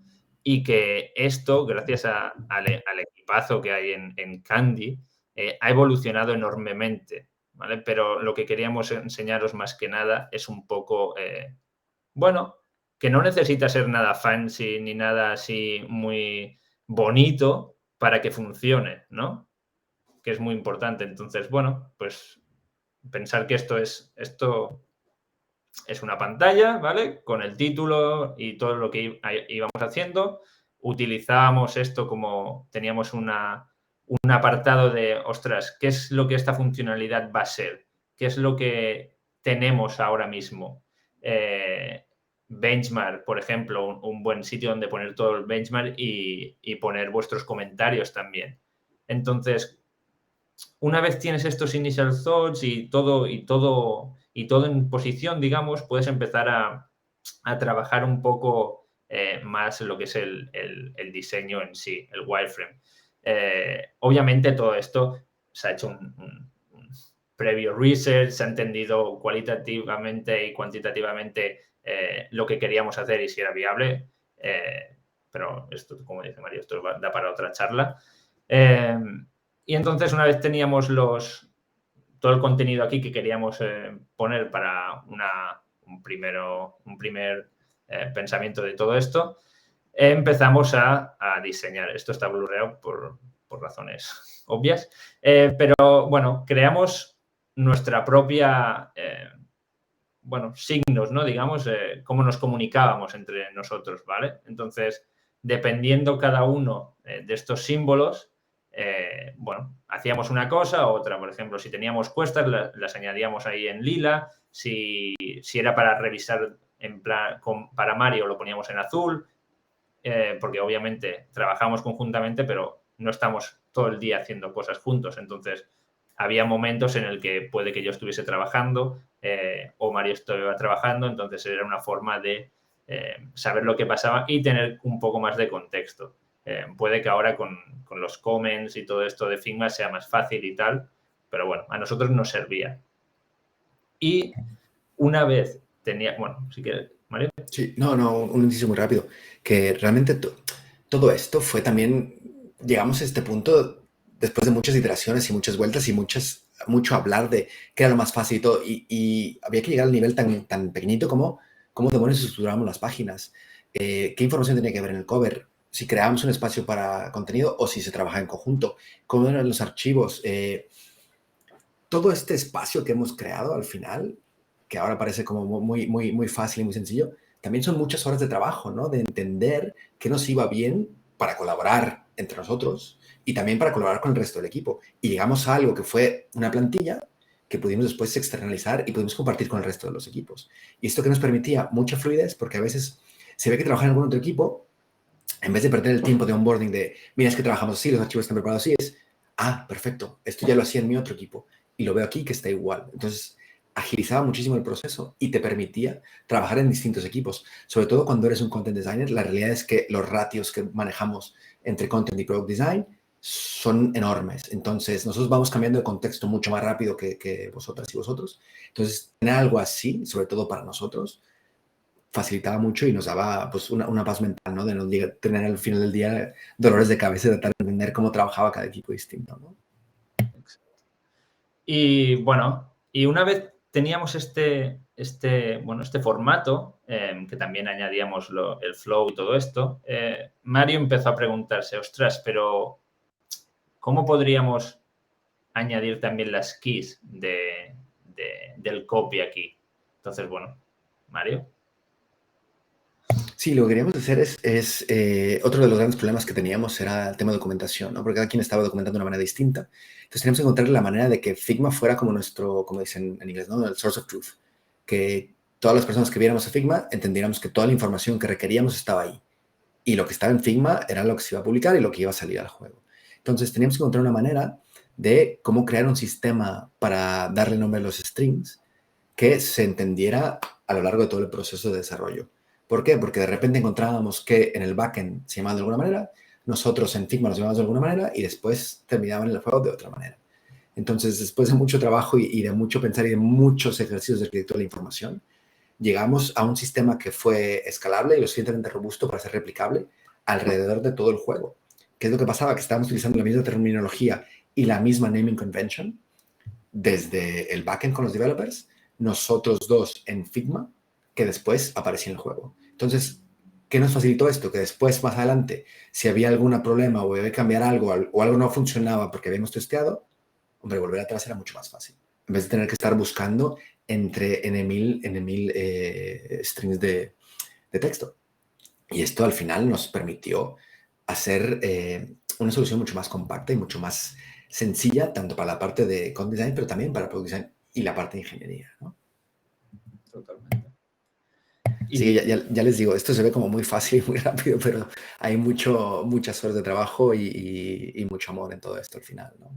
y que esto, gracias al equipazo que hay en Candy, ha evolucionado enormemente, ¿vale? Pero lo que queríamos enseñaros más que nada es un poco, bueno, que no necesita ser nada fancy ni nada así muy bonito para que funcione, ¿no? Que es muy importante. Entonces, bueno, pues pensar que esto es una pantalla, ¿vale? Con el título y todo lo que íbamos haciendo. Utilizábamos esto como teníamos un apartado de, ostras, ¿qué es lo que esta funcionalidad va a ser? ¿Qué es lo que tenemos ahora mismo? Benchmark, por ejemplo, un buen sitio donde poner todo el benchmark y poner vuestros comentarios también. Entonces, una vez tienes estos initial thoughts y todo en posición, digamos, puedes empezar a trabajar un poco más lo que es el diseño en sí, el wireframe. Obviamente todo esto se ha hecho un previo research, se ha entendido cualitativamente y cuantitativamente lo que queríamos hacer y si era viable, pero esto, como dice Mario, esto da para otra charla. Y entonces, una vez teníamos todo el contenido aquí que queríamos poner para un primer pensamiento de todo esto, empezamos a diseñar. Esto está blurreado por razones obvias, pero bueno, creamos nuestra propia, signos, ¿no? Digamos, cómo nos comunicábamos entre nosotros, ¿vale? Entonces, dependiendo cada uno de estos símbolos, hacíamos una cosa u otra. Por ejemplo, si teníamos cuestas, las añadíamos ahí en lila. Si era para revisar en plan para Mario, lo poníamos en azul, porque obviamente trabajamos conjuntamente, pero no estamos todo el día haciendo cosas juntos. Entonces, había momentos en el que puede que yo estuviese trabajando o Mario estuviera trabajando, entonces era una forma de saber lo que pasaba y tener un poco más de contexto. Puede que ahora con los comments y todo esto de Figma sea más fácil y tal, pero bueno, a nosotros nos servía. Y una vez tenía... Bueno, si quieres, Mario. Sí, no, un inciso muy rápido. Que realmente todo esto fue también... Llegamos a este punto después de muchas iteraciones y muchas vueltas y mucho hablar de qué era lo más fácil y todo. Y había que llegar al nivel tan pequeñito como cómo demonios estructurábamos las páginas. ¿Qué información tenía que haber en el cover? Si creábamos un espacio para contenido o si se trabajaba en conjunto. ¿Cómo eran los archivos? Todo este espacio que hemos creado al final, que ahora parece como muy fácil y muy sencillo, también son muchas horas de trabajo, ¿no? De entender qué nos iba bien para colaborar entre nosotros y también para colaborar con el resto del equipo. Y llegamos a algo que fue una plantilla que pudimos después externalizar y pudimos compartir con el resto de los equipos. Y esto que nos permitía mucha fluidez, porque a veces se ve que trabajar en algún otro equipo, en vez de perder el tiempo de onboarding de, mira, es que trabajamos así, los archivos están preparados así, es, perfecto, esto ya lo hacía en mi otro equipo y lo veo aquí que está igual. Entonces, agilizaba muchísimo el proceso y te permitía trabajar en distintos equipos. Sobre todo cuando eres un content designer, la realidad es que los ratios que manejamos entre content y product design son enormes. Entonces, nosotros vamos cambiando de contexto mucho más rápido que vosotras y vosotros. Entonces, tener algo así, sobre todo para nosotros, facilitaba mucho y nos daba pues una paz mental, ¿no? De no tener al final del día dolores de cabeza de tratar de entender cómo trabajaba cada equipo distinto, ¿no? Y bueno, y una vez teníamos este formato, que también añadíamos el flow y todo esto, Mario empezó a preguntarse, ostras, pero ¿cómo podríamos añadir también las keys del copy aquí? Entonces, bueno, Mario. Sí, lo que queríamos hacer es otro de los grandes problemas que teníamos era el tema de documentación, ¿no? Porque cada quien estaba documentando de una manera distinta. Entonces teníamos que encontrar la manera de que Figma fuera como nuestro, como dicen en inglés, ¿no? El source of truth. Que todas las personas que viéramos a Figma entendiéramos que toda la información que requeríamos estaba ahí. Y lo que estaba en Figma era lo que se iba a publicar y lo que iba a salir al juego. Entonces teníamos que encontrar una manera de cómo crear un sistema para darle nombre a los strings que se entendiera a lo largo de todo el proceso de desarrollo. ¿Por qué? Porque de repente encontrábamos que en el backend se llamaba de alguna manera, nosotros en Figma nos llamábamos de alguna manera y después terminaban el juego de otra manera. Entonces, después de mucho trabajo y de mucho pensar y de muchos ejercicios de arquitectura de la información, llegamos a un sistema que fue escalable y lo suficientemente robusto para ser replicable alrededor de todo el juego. ¿Qué es lo que pasaba? Que estábamos utilizando la misma terminología y la misma naming convention desde el backend con los developers, nosotros dos en Figma, que después aparecía en el juego. Entonces, ¿qué nos facilitó esto? Que después, más adelante, si había algún problema o había que cambiar algo o algo no funcionaba porque habíamos testeado, hombre, volver atrás era mucho más fácil. En vez de tener que estar buscando entre N1000 strings de texto. Y esto al final nos permitió hacer una solución mucho más compacta y mucho más sencilla, tanto para la parte de content design, pero también para product design y la parte de ingeniería, ¿no? Totalmente. Sí, ya les digo, esto se ve como muy fácil y muy rápido, pero hay muchas horas de trabajo y mucho amor en todo esto al final, ¿no?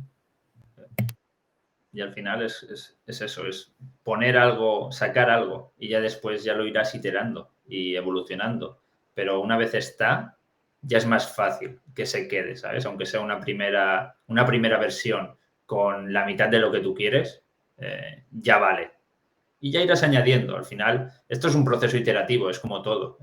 Y al final es eso, es poner algo, sacar algo y ya después ya lo irás iterando y evolucionando. Pero una vez está, ya es más fácil que se quede, ¿sabes? Aunque sea una primera versión con la mitad de lo que tú quieres, ya vale. Y ya irás añadiendo. Al final, esto es un proceso iterativo, es como todo.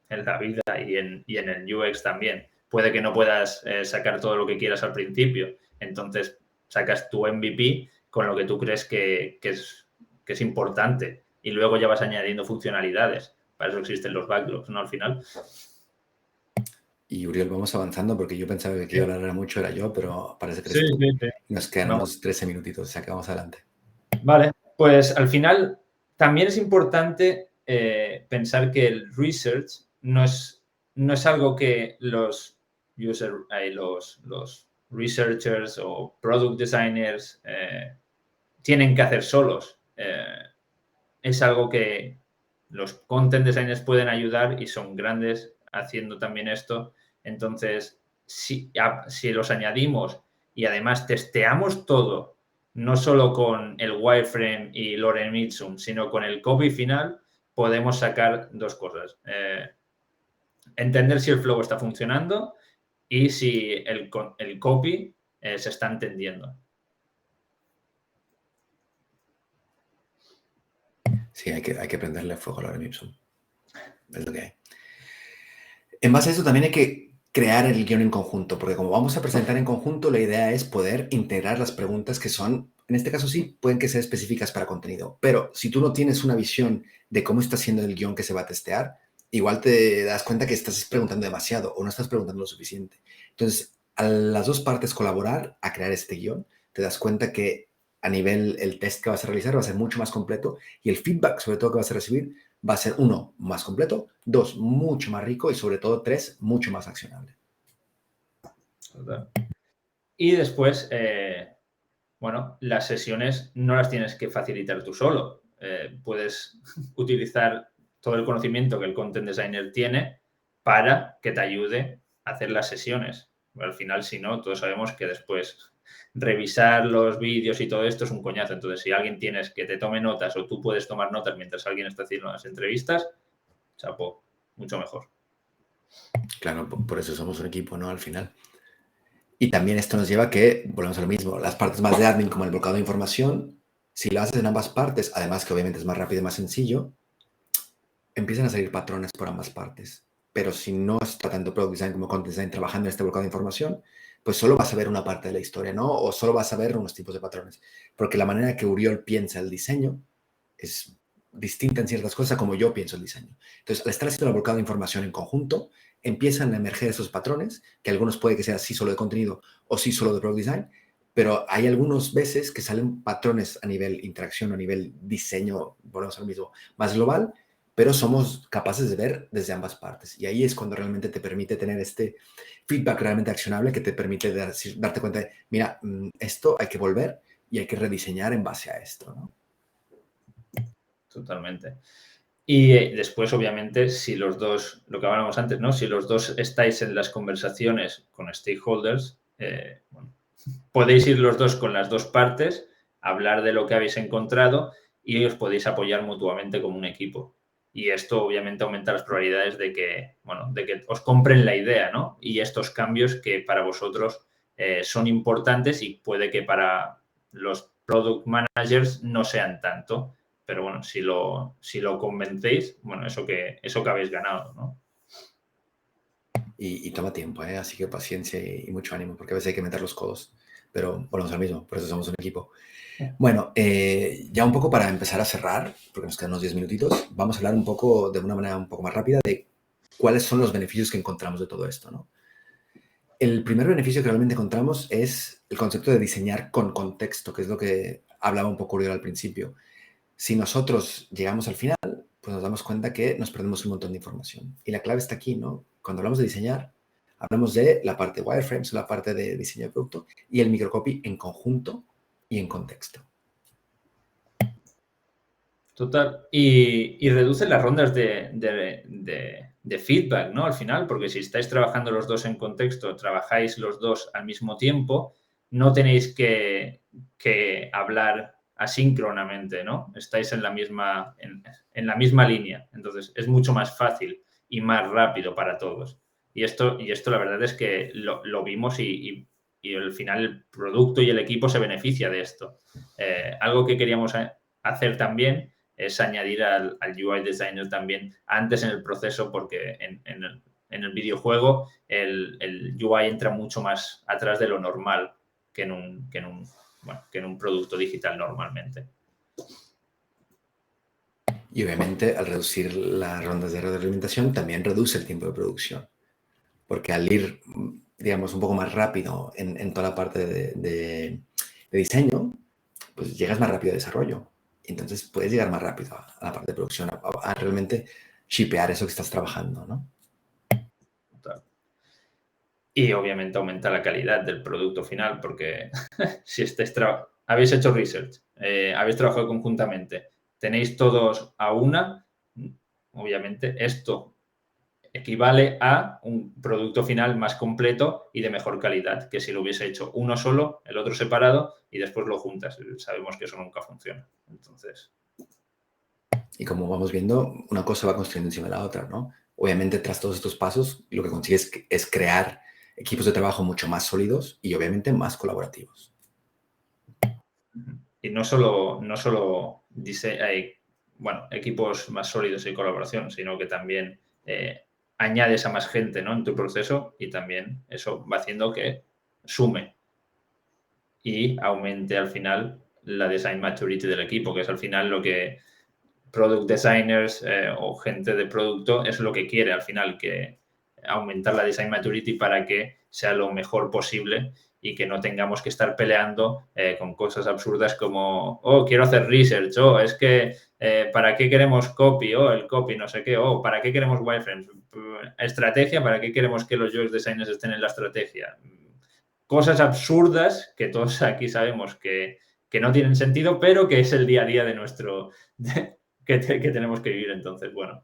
En la vida y en el UX también. Puede que no puedas sacar todo lo que quieras al principio. Entonces, sacas tu MVP con lo que tú crees que es importante y luego ya vas añadiendo funcionalidades. Para eso existen los backlogs, ¿no? Al final. Y Uriel, vamos avanzando porque yo pensaba que iba a hablar mucho era yo, pero parece que eres tú. Sí. Nos quedan unos 13 minutitos, o sea que vamos adelante. Vale, pues al final también es importante pensar que el research no es algo que los researchers o product designers tienen que hacer solos. Es algo que los content designers pueden ayudar y son grandes haciendo también esto. Entonces, si los añadimos y además testeamos todo, no solo con el wireframe y lorem ipsum, sino con el copy final, podemos sacar dos cosas. Entender si el flow está funcionando y si el copy se está entendiendo. Sí, hay que prenderle fuego a lorem ipsum. Es lo que hay. En base a eso también hay que crear el guión en conjunto, porque como vamos a presentar en conjunto, la idea es poder integrar las preguntas que son, en este caso sí, pueden que sean específicas para contenido, pero si tú no tienes una visión de cómo está siendo el guión que se va a testear, igual te das cuenta que estás preguntando demasiado o no estás preguntando lo suficiente. Entonces, a las dos partes colaborar a crear este guión, te das cuenta que a nivel, el test que vas a realizar va a ser mucho más completo y el feedback, sobre todo, que vas a recibir va a ser, 1, más completo, 2, mucho más rico y sobre todo 3, mucho más accionable. Y después, bueno, las sesiones no las tienes que facilitar tú solo. Puedes utilizar todo el conocimiento que el content designer tiene para que te ayude a hacer las sesiones. Al final, si no, todos sabemos que después revisar los vídeos y todo esto es un coñazo. Entonces, si alguien tienes que te tome notas o tú puedes tomar notas mientras alguien está haciendo las entrevistas, chapo, mucho mejor. Claro, por eso somos un equipo, ¿no? Al final. Y también esto nos lleva a que, volvemos a lo mismo, las partes más de admin, como el bloqueo de información, si lo haces en ambas partes, además que obviamente es más rápido y más sencillo, empiezan a salir patrones por ambas partes. Pero si no está tanto Product Design como Content Design trabajando en este bloqueo de información, pues solo vas a ver una parte de la historia, ¿no? O solo vas a ver unos tipos de patrones. Porque la manera que Uriol piensa el diseño es distinta en ciertas cosas como yo pienso el diseño. Entonces, al estar haciendo el bloqueo de información en conjunto, empiezan a emerger esos patrones, que algunos puede que sea sí solo de contenido o sí solo de Product Design, pero hay algunas veces que salen patrones a nivel interacción, a nivel diseño, volvemos al mismo, más global, pero somos capaces de ver desde ambas partes. Y ahí es cuando realmente te permite tener este feedback realmente accionable que te permite darte cuenta de, mira, esto hay que volver y hay que rediseñar en base a esto, ¿no? Totalmente. Y después, obviamente, si los dos, lo que hablábamos antes, ¿no? Si los dos estáis en las conversaciones con stakeholders, bueno, podéis ir los dos con las dos partes, hablar de lo que habéis encontrado y os podéis apoyar mutuamente como un equipo. Y esto obviamente aumenta las probabilidades de que, bueno, de que os compren la idea, ¿no? Y estos cambios que para vosotros son importantes y puede que para los product managers no sean tanto. Pero bueno, si lo convencéis, bueno, eso que habéis ganado, ¿no? Y toma tiempo, ¿eh? Así que paciencia y mucho ánimo, porque a veces hay que meter los codos. Pero volvemos al mismo, por eso somos un equipo. Bueno, ya un poco para empezar a cerrar, porque nos quedan unos 10 minutitos, vamos a hablar un poco, de una manera un poco más rápida, de cuáles son los beneficios que encontramos de todo esto, ¿no? El primer beneficio que realmente encontramos es el concepto de diseñar con contexto, que es lo que hablaba un poco Uriel al principio. Si nosotros llegamos al final, pues nos damos cuenta que nos perdemos un montón de información. Y la clave está aquí, ¿no? Cuando hablamos de diseñar, hablamos de la parte de wireframes, la parte de diseño de producto y el microcopy en conjunto y en contexto. Total. Y reduce las rondas de feedback, ¿no? Al final, porque si estáis trabajando los dos en contexto, trabajáis los dos al mismo tiempo, no tenéis que hablar asíncronamente, ¿no? Estáis en la misma línea. Entonces, es mucho más fácil y más rápido para todos. Y esto la verdad es que lo vimos y al final el producto y el equipo se beneficia de esto. Algo que queríamos hacer también es añadir al UI designer también antes en el proceso, porque en el videojuego el UI entra mucho más atrás de lo normal que en un producto digital normalmente. Y obviamente al reducir las rondas de retroalimentación también reduce el tiempo de producción, porque al ir, digamos, un poco más rápido en toda la parte de diseño, pues llegas más rápido a desarrollo. Entonces puedes llegar más rápido a la parte de producción, a realmente shipear eso que estás trabajando, ¿no? Y obviamente aumenta la calidad del producto final, porque si habéis hecho research, habéis trabajado conjuntamente, tenéis todos a una, obviamente esto equivale a un producto final más completo y de mejor calidad que si lo hubiese hecho uno solo, el otro separado y después lo juntas. Sabemos que eso nunca funciona. Entonces... Y como vamos viendo, una cosa va construyendo encima de la otra, ¿no? Obviamente, tras todos estos pasos, lo que consigues es crear equipos de trabajo mucho más sólidos y obviamente más colaborativos. Y no solo equipos más sólidos y colaboración, sino que también añades a más gente, ¿no?, en tu proceso, y también eso va haciendo que sume y aumente al final la design maturity del equipo, que es al final lo que product designers o gente de producto es lo que quiere al final, que aumentar la design maturity para que sea lo mejor posible y que no tengamos que estar peleando con cosas absurdas como, oh, quiero hacer research, oh, es que ¿para qué queremos copy? Oh, el copy no sé qué, oh, ¿para qué queremos wireframes? Estrategia, ¿para qué queremos que los UX designers estén en la estrategia? Cosas absurdas que todos aquí sabemos que no tienen sentido, pero que es el día a día de nuestro... que tenemos que vivir. Entonces, bueno.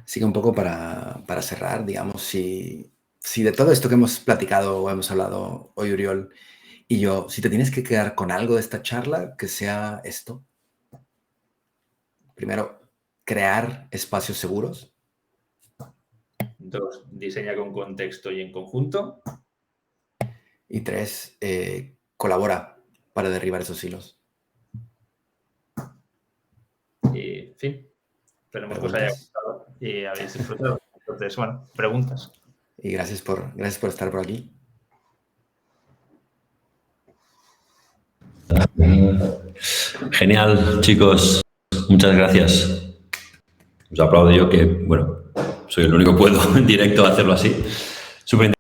Así que un poco para cerrar, digamos, si de todo esto que hemos platicado o hemos hablado hoy, Uriol y yo, si te tienes que quedar con algo de esta charla, que sea esto. Primero, crear espacios seguros. 2, diseña con contexto y en conjunto. Y 3, colabora para derribar esos hilos. Y, en fin, esperemos que os haya gustado y habéis disfrutado. Entonces, bueno, preguntas. Y gracias por estar por aquí. Genial, chicos. Muchas gracias. Os aplaudo yo que, bueno, soy el único que puedo en directo hacerlo así. Súper interesante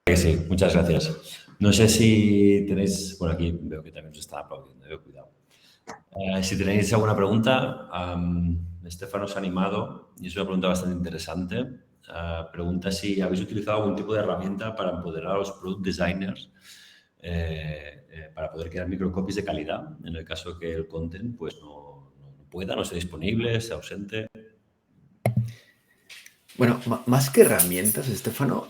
que sí. Muchas gracias. No sé si tenéis... Bueno, aquí veo que también os están aplaudiendo. Cuidado. Si tenéis alguna pregunta, Estefano se ha animado y es una pregunta bastante interesante. Pregunta si habéis utilizado algún tipo de herramienta para empoderar a los product designers para poder crear microcopies de calidad en el caso que el content pues no pueda, no esté disponible, esté ausente. Bueno, más que herramientas, Estefano,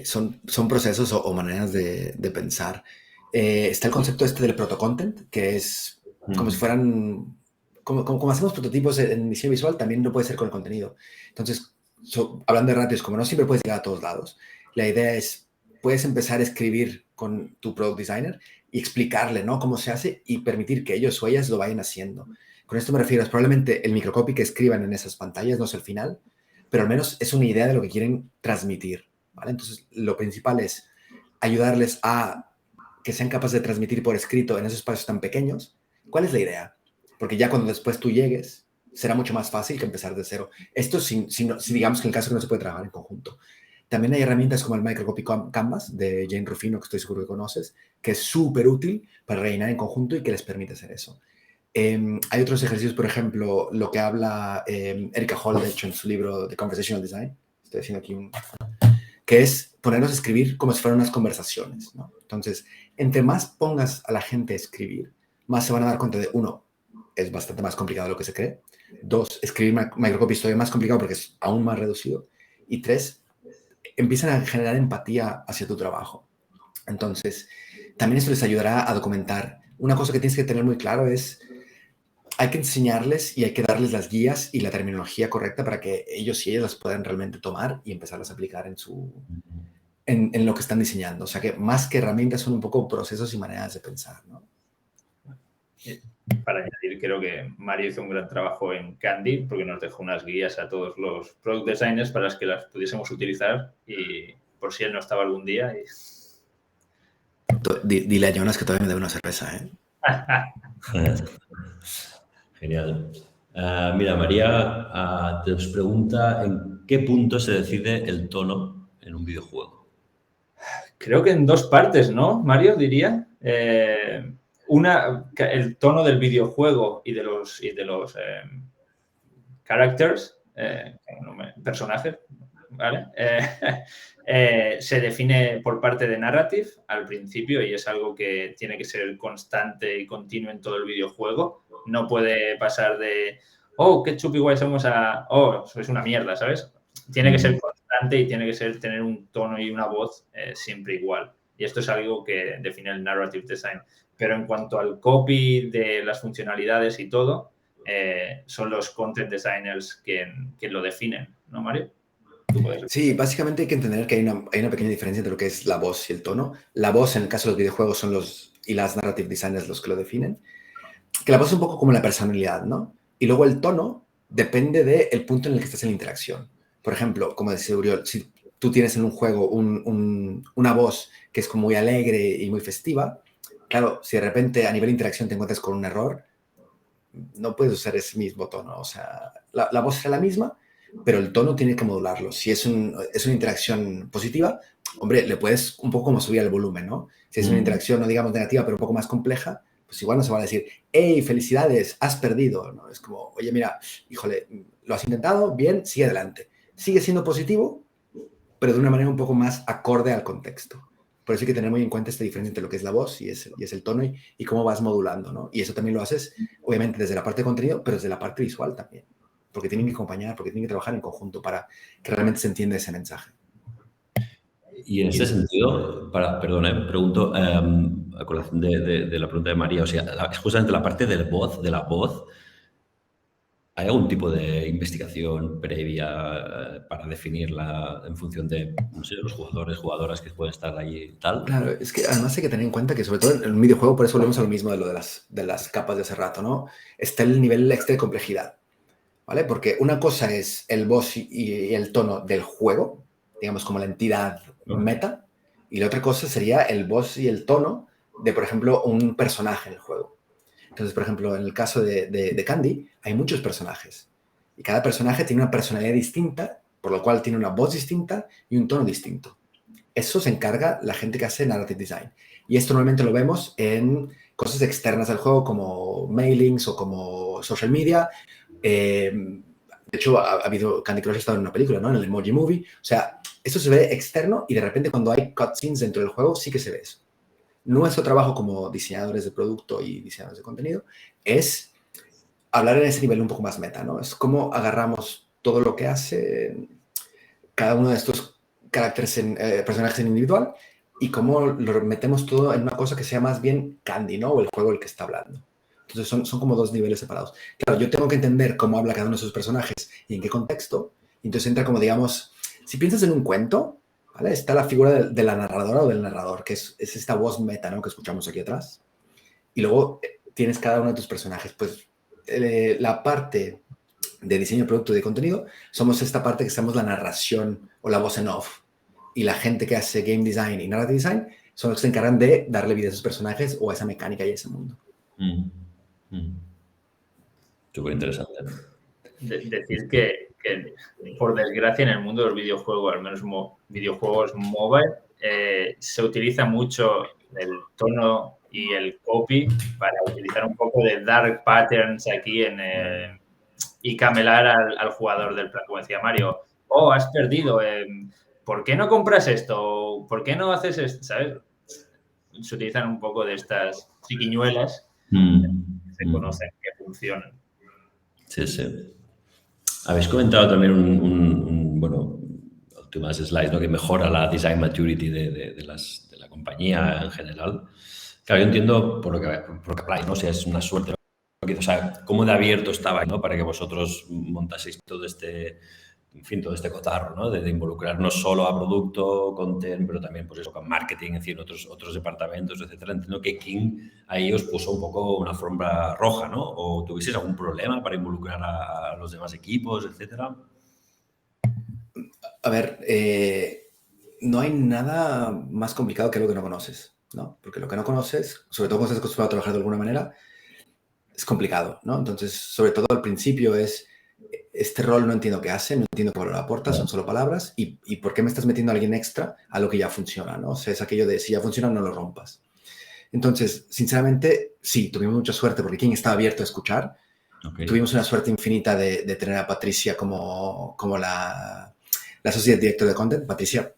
son procesos o maneras de pensar. Está el concepto este del protocontent, que es como si fueran... Como hacemos prototipos en diseño visual, también no puede ser con el contenido. Entonces, hablando de ratios, como no siempre puedes llegar a todos lados, la idea es, puedes empezar a escribir con tu product designer y explicarle, ¿no?, cómo se hace y permitir que ellos o ellas lo vayan haciendo. Con esto me refiero, es probablemente el microcopy que escriban en esas pantallas no es el final, pero al menos es una idea de lo que quieren transmitir, ¿vale? Entonces, lo principal es ayudarles a que sean capaces de transmitir por escrito en esos espacios tan pequeños. ¿Cuál es la idea? Porque ya cuando después tú llegues, será mucho más fácil que empezar de cero. Esto si digamos que en el caso que no se puede trabajar en conjunto. También hay herramientas como el Microcopy Canvas de Jane Rufino, que estoy seguro que conoces, que es súper útil para rellenar en conjunto y que les permite hacer eso. Hay otros ejercicios, por ejemplo, lo que habla Erika Hall, de hecho, en su libro The Conversational Design, estoy haciendo aquí que es ponernos a escribir como si fueran unas conversaciones, ¿no? Entonces, entre más pongas a la gente a escribir, más se van a dar cuenta de, uno, es bastante más complicado de lo que se cree. 2, escribir microcopy es todavía más complicado porque es aún más reducido. Y 3, empiezan a generar empatía hacia tu trabajo. Entonces, también esto les ayudará a documentar. Una cosa que tienes que tener muy claro es, hay que enseñarles y hay que darles las guías y la terminología correcta para que ellos y ellas las puedan realmente tomar y empezarlas a aplicar en lo que están diseñando. O sea que más que herramientas son un poco procesos y maneras de pensar, ¿no? Para añadir, creo que Mario hizo un gran trabajo en Candy porque nos dejó unas guías a todos los product designers para que las pudiésemos utilizar y por si él no estaba algún día. Dile a Jonas que todavía me debe una cerveza, ¿eh? Genial. Mira, María te os pregunta ¿en qué punto se decide el tono en un videojuego? Creo que en 2 partes, ¿no, Mario? Diría. Una, el tono del videojuego y de los characters, personajes, ¿vale? Se define por parte de narrative al principio y es algo que tiene que ser constante y continuo en todo el videojuego. No puede pasar de, oh, qué chupi guay somos a, oh, sois una mierda, ¿sabes? Tiene que ser constante y tiene que ser tener un tono y una voz siempre igual. Y esto es algo que define el narrative design. Pero en cuanto al copy de las funcionalidades y todo, son los content designers quien lo definen, ¿no, Mario? Sí, básicamente hay que entender que hay una pequeña diferencia entre lo que es la voz y el tono. La voz, en el caso de los videojuegos, son y las narrative designers los que lo definen. Que la voz es un poco como la personalidad, ¿no? Y luego el tono depende del punto en el que estás en la interacción. Por ejemplo, como decía Uriol, si tú tienes en un juego una voz que es como muy alegre y muy festiva, claro, si de repente a nivel de interacción te encuentras con un error, no puedes usar ese mismo tono. O sea, la voz será la misma, pero el tono tiene que modularlo. Si es una interacción positiva, hombre, le puedes un poco como subir el volumen, ¿no? Si es una interacción, no digamos negativa, pero un poco más compleja, pues igual no se va a decir, hey, felicidades, has perdido, ¿no? Es como, oye, mira, híjole, lo has intentado, bien, sigue adelante. Sigue siendo positivo, pero de una manera un poco más acorde al contexto. Por eso hay que tener muy en cuenta esta diferencia entre lo que es la voz y es el tono y cómo vas modulando, ¿no? Y eso también lo haces, obviamente, desde la parte de contenido, pero desde la parte visual también. Porque tienen que acompañar, porque tienen que trabajar en conjunto para que realmente se entienda ese mensaje. Y en ese sentido, pregunto, a colación de la pregunta de María, o sea, justamente la parte de la voz, ¿hay algún tipo de investigación previa para definirla en función de, no sé, los jugadores, jugadoras que pueden estar ahí y tal? Claro, es que además hay que tener en cuenta que sobre todo en un videojuego, por eso volvemos a lo mismo de lo de las capas de hace rato, ¿no? Está el nivel extra de complejidad, ¿vale? Porque una cosa es el boss y el tono del juego, digamos como la entidad meta, y la otra cosa sería el boss y el tono de, por ejemplo, un personaje en el juego. Entonces, por ejemplo, en el caso de Candy, hay muchos personajes, y cada personaje tiene una personalidad distinta, por lo cual tiene una voz distinta y un tono distinto. Eso se encarga la gente que hace narrative design. Y esto normalmente lo vemos en cosas externas al juego, como mailings o como social media. De hecho, ha habido Candy Crush ha estado en una película, ¿no? En el Emoji Movie. O sea, esto se ve externo y de repente cuando hay cutscenes dentro del juego sí que se ve eso. Nuestro trabajo como diseñadores de producto y diseñadores de contenido es hablar en ese nivel un poco más meta, ¿no? Es cómo agarramos todo lo que hace cada uno de estos caracteres, personajes en individual, y cómo lo metemos todo en una cosa que sea más bien Candy, ¿no? O el juego el que está hablando. Entonces son como dos niveles separados. Claro, yo tengo que entender cómo habla cada uno de esos personajes y en qué contexto. Y entonces entra como, digamos, si piensas en un cuento, ¿vale? Está la figura de la narradora o del narrador, que es esta voz meta, ¿no? Que escuchamos aquí atrás. Y luego tienes cada uno de tus personajes. Pues la parte de diseño de producto y de contenido, somos esta parte que hacemos la narración o la voz en off. Y la gente que hace game design y narrative design son los que se encargan de darle vida a esos personajes o a esa mecánica y a ese mundo. Súper interesante. Decir que, por desgracia, en el mundo del videojuego, al menos videojuegos mobile, se utiliza mucho el tono y el copy para utilizar un poco de dark patterns aquí y camelar al jugador del plan. Como decía Mario, oh, has perdido, ¿por qué no compras esto? ¿Por qué no haces esto? ¿Sabes? Se utilizan un poco de estas triquiñuelas que se conocen, que funcionan. Sí, sí. Habéis comentado también bueno, últimas slides, ¿no? Que mejora la design maturity de la compañía en general. Claro, yo entiendo por lo que habláis, ¿no? O sea, es una suerte. O sea, cómo de abierto estaba, ¿no? Para que vosotros montaseis todo este, en fin, todo este cotarro, ¿no? De involucrarnos solo a producto, content, pero también, pues eso, con marketing, en fin, otros departamentos, etcétera. Entiendo que King ahí os puso un poco una alfombra roja, ¿no? ¿O tuvisteis algún problema para involucrar a los demás equipos, etcétera? A ver, no hay nada más complicado que lo que no conoces, ¿no? Porque lo que no conoces, sobre todo cuando estás acostumbrado a trabajar de alguna manera, es complicado, ¿no? Entonces, sobre todo al principio es, este rol no entiendo qué hace, no entiendo qué valor aporta, son solo palabras, y ¿por qué me estás metiendo a alguien extra a lo que ya funciona, ¿no? O sea, es aquello de, si ya funciona, no lo rompas. Entonces, sinceramente, sí, tuvimos mucha suerte porque King estaba abierto a escuchar. Okay. Tuvimos una suerte infinita de tener a Patricia como la Associate Director de Content. Patricia,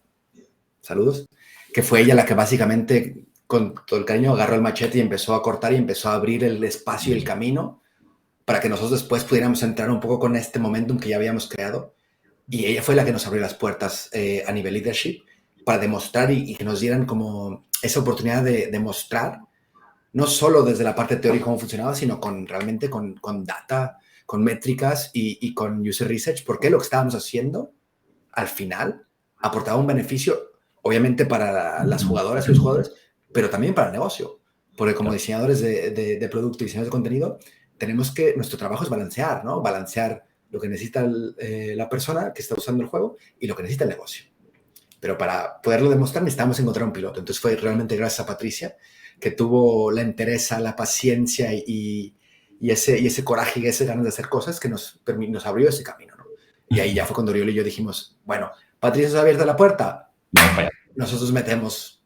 saludos, que fue ella la que básicamente, con todo el cariño, agarró el machete y empezó a cortar y empezó a abrir el espacio y el camino para que nosotros después pudiéramos entrar un poco con este momentum que ya habíamos creado. Y ella fue la que nos abrió las puertas a nivel leadership para demostrar y que nos dieran como esa oportunidad de demostrar, no solo desde la parte teórica cómo funcionaba, sino realmente con data, con métricas y con user research, porque lo que estábamos haciendo al final aportaba un beneficio, obviamente para las jugadoras y los jugadores, pero también para el negocio. Porque como diseñadores de producto y diseñadores de contenido, tenemos que, nuestro trabajo es balancear, ¿no? Balancear lo que necesita la persona que está usando el juego y lo que necesita el negocio. Pero para poderlo demostrar necesitamos encontrar un piloto. Entonces fue realmente gracias a Patricia, que tuvo la entereza, la paciencia y ese coraje y ese ganas de hacer cosas que nos abrió ese camino, ¿no? Y ahí ya fue cuando Oriol y yo dijimos, bueno, Patricia nos ha abierto la puerta, Vamos para allá. nosotros metemos.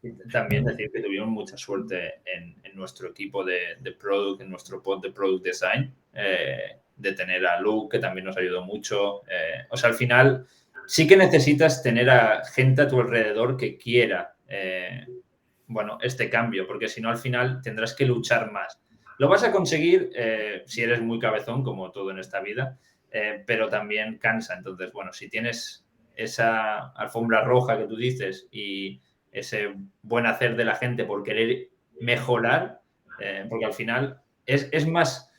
Y también decir que tuvimos mucha suerte en nuestro equipo de product, en nuestro pod de product design, de tener a Luke, que también nos ayudó mucho. O sea, al final sí que necesitas tener a gente a tu alrededor que quiera, bueno, este cambio, porque si no, al final tendrás que luchar más. Lo vas a conseguir si eres muy cabezón, como todo en esta vida, pero también cansa. Entonces, bueno, si tienes esa alfombra roja que tú dices y ese buen hacer de la gente por querer mejorar, porque al final es más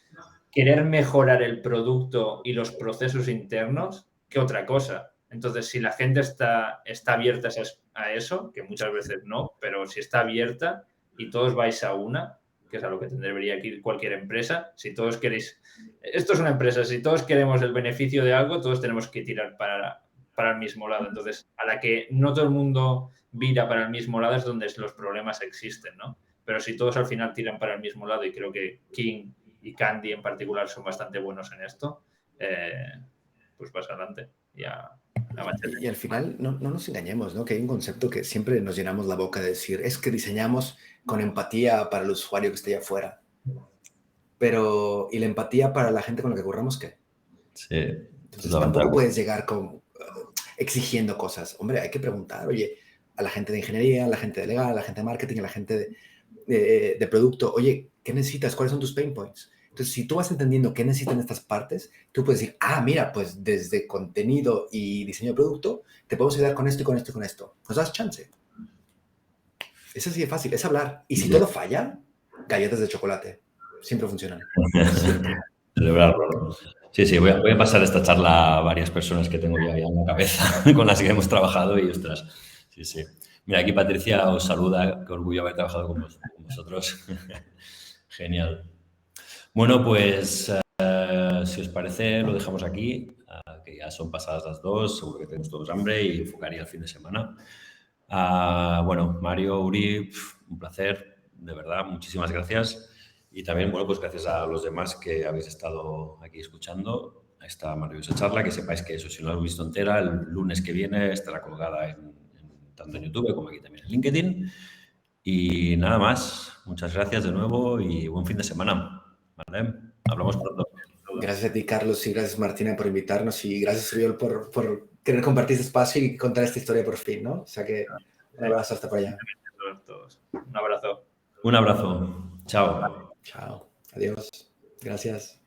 querer mejorar el producto y los procesos internos que otra cosa. Entonces, si la gente está abierta a eso, que muchas veces no, pero si está abierta y todos vais a una, que es a lo que debería ir cualquier empresa, si todos queréis, esto es una empresa, si todos queremos el beneficio de algo, todos tenemos que tirar para el mismo lado. Entonces, a la que no todo el mundo vira para el mismo lado es donde los problemas existen, ¿no? Pero si todos al final tiran para el mismo lado, y creo que King y Candy en particular son bastante buenos en esto, pues vas adelante. Y al final, no nos engañemos, ¿no? Que hay un concepto que siempre nos llenamos la boca de decir, es que diseñamos con empatía para el usuario que esté allá afuera. Pero, ¿y la empatía para la gente con la que curramos qué? Sí. Entonces tampoco puedes llegar exigiendo cosas. Hombre, hay que preguntar, oye, a la gente de ingeniería, a la gente de legal, a la gente de marketing, a la gente de producto, oye, ¿qué necesitas? ¿Cuáles son tus pain points? Entonces, si tú vas entendiendo qué necesitan estas partes, tú puedes decir, mira, pues desde contenido y diseño de producto, te podemos ayudar con esto y con esto y con esto. ¿Nos das chance? Es así de fácil, es hablar. Y si todo falla, galletas de chocolate. Siempre funcionan. Celebrarlo, ¿no? Sí, voy a pasar esta charla a varias personas que tengo ya en la cabeza, con las que hemos trabajado y, ostras, sí. Mira, aquí Patricia os saluda, qué orgullo haber trabajado con vosotros. Genial. Bueno, pues si os parece, lo dejamos aquí, que ya son pasadas las 2, seguro que tenemos todos hambre y enfocaría el fin de semana. Bueno, Mario, Uri, un placer, de verdad, muchísimas gracias. Y también, bueno, pues gracias a los demás que habéis estado aquí escuchando a esta maravillosa charla, que sepáis que eso, si no lo habéis visto entera, el lunes que viene estará colgada tanto en YouTube como aquí también en LinkedIn. Y nada más, muchas gracias de nuevo y buen fin de semana. ¿Vale? Hablamos pronto. Gracias a ti, Carlos, y gracias, Martina, por invitarnos, y gracias, Oriol, por querer compartir este espacio y contar esta historia por fin, ¿no? O sea que un abrazo hasta por allá. Un abrazo. Un abrazo. Chao. Chao. Adiós. Gracias.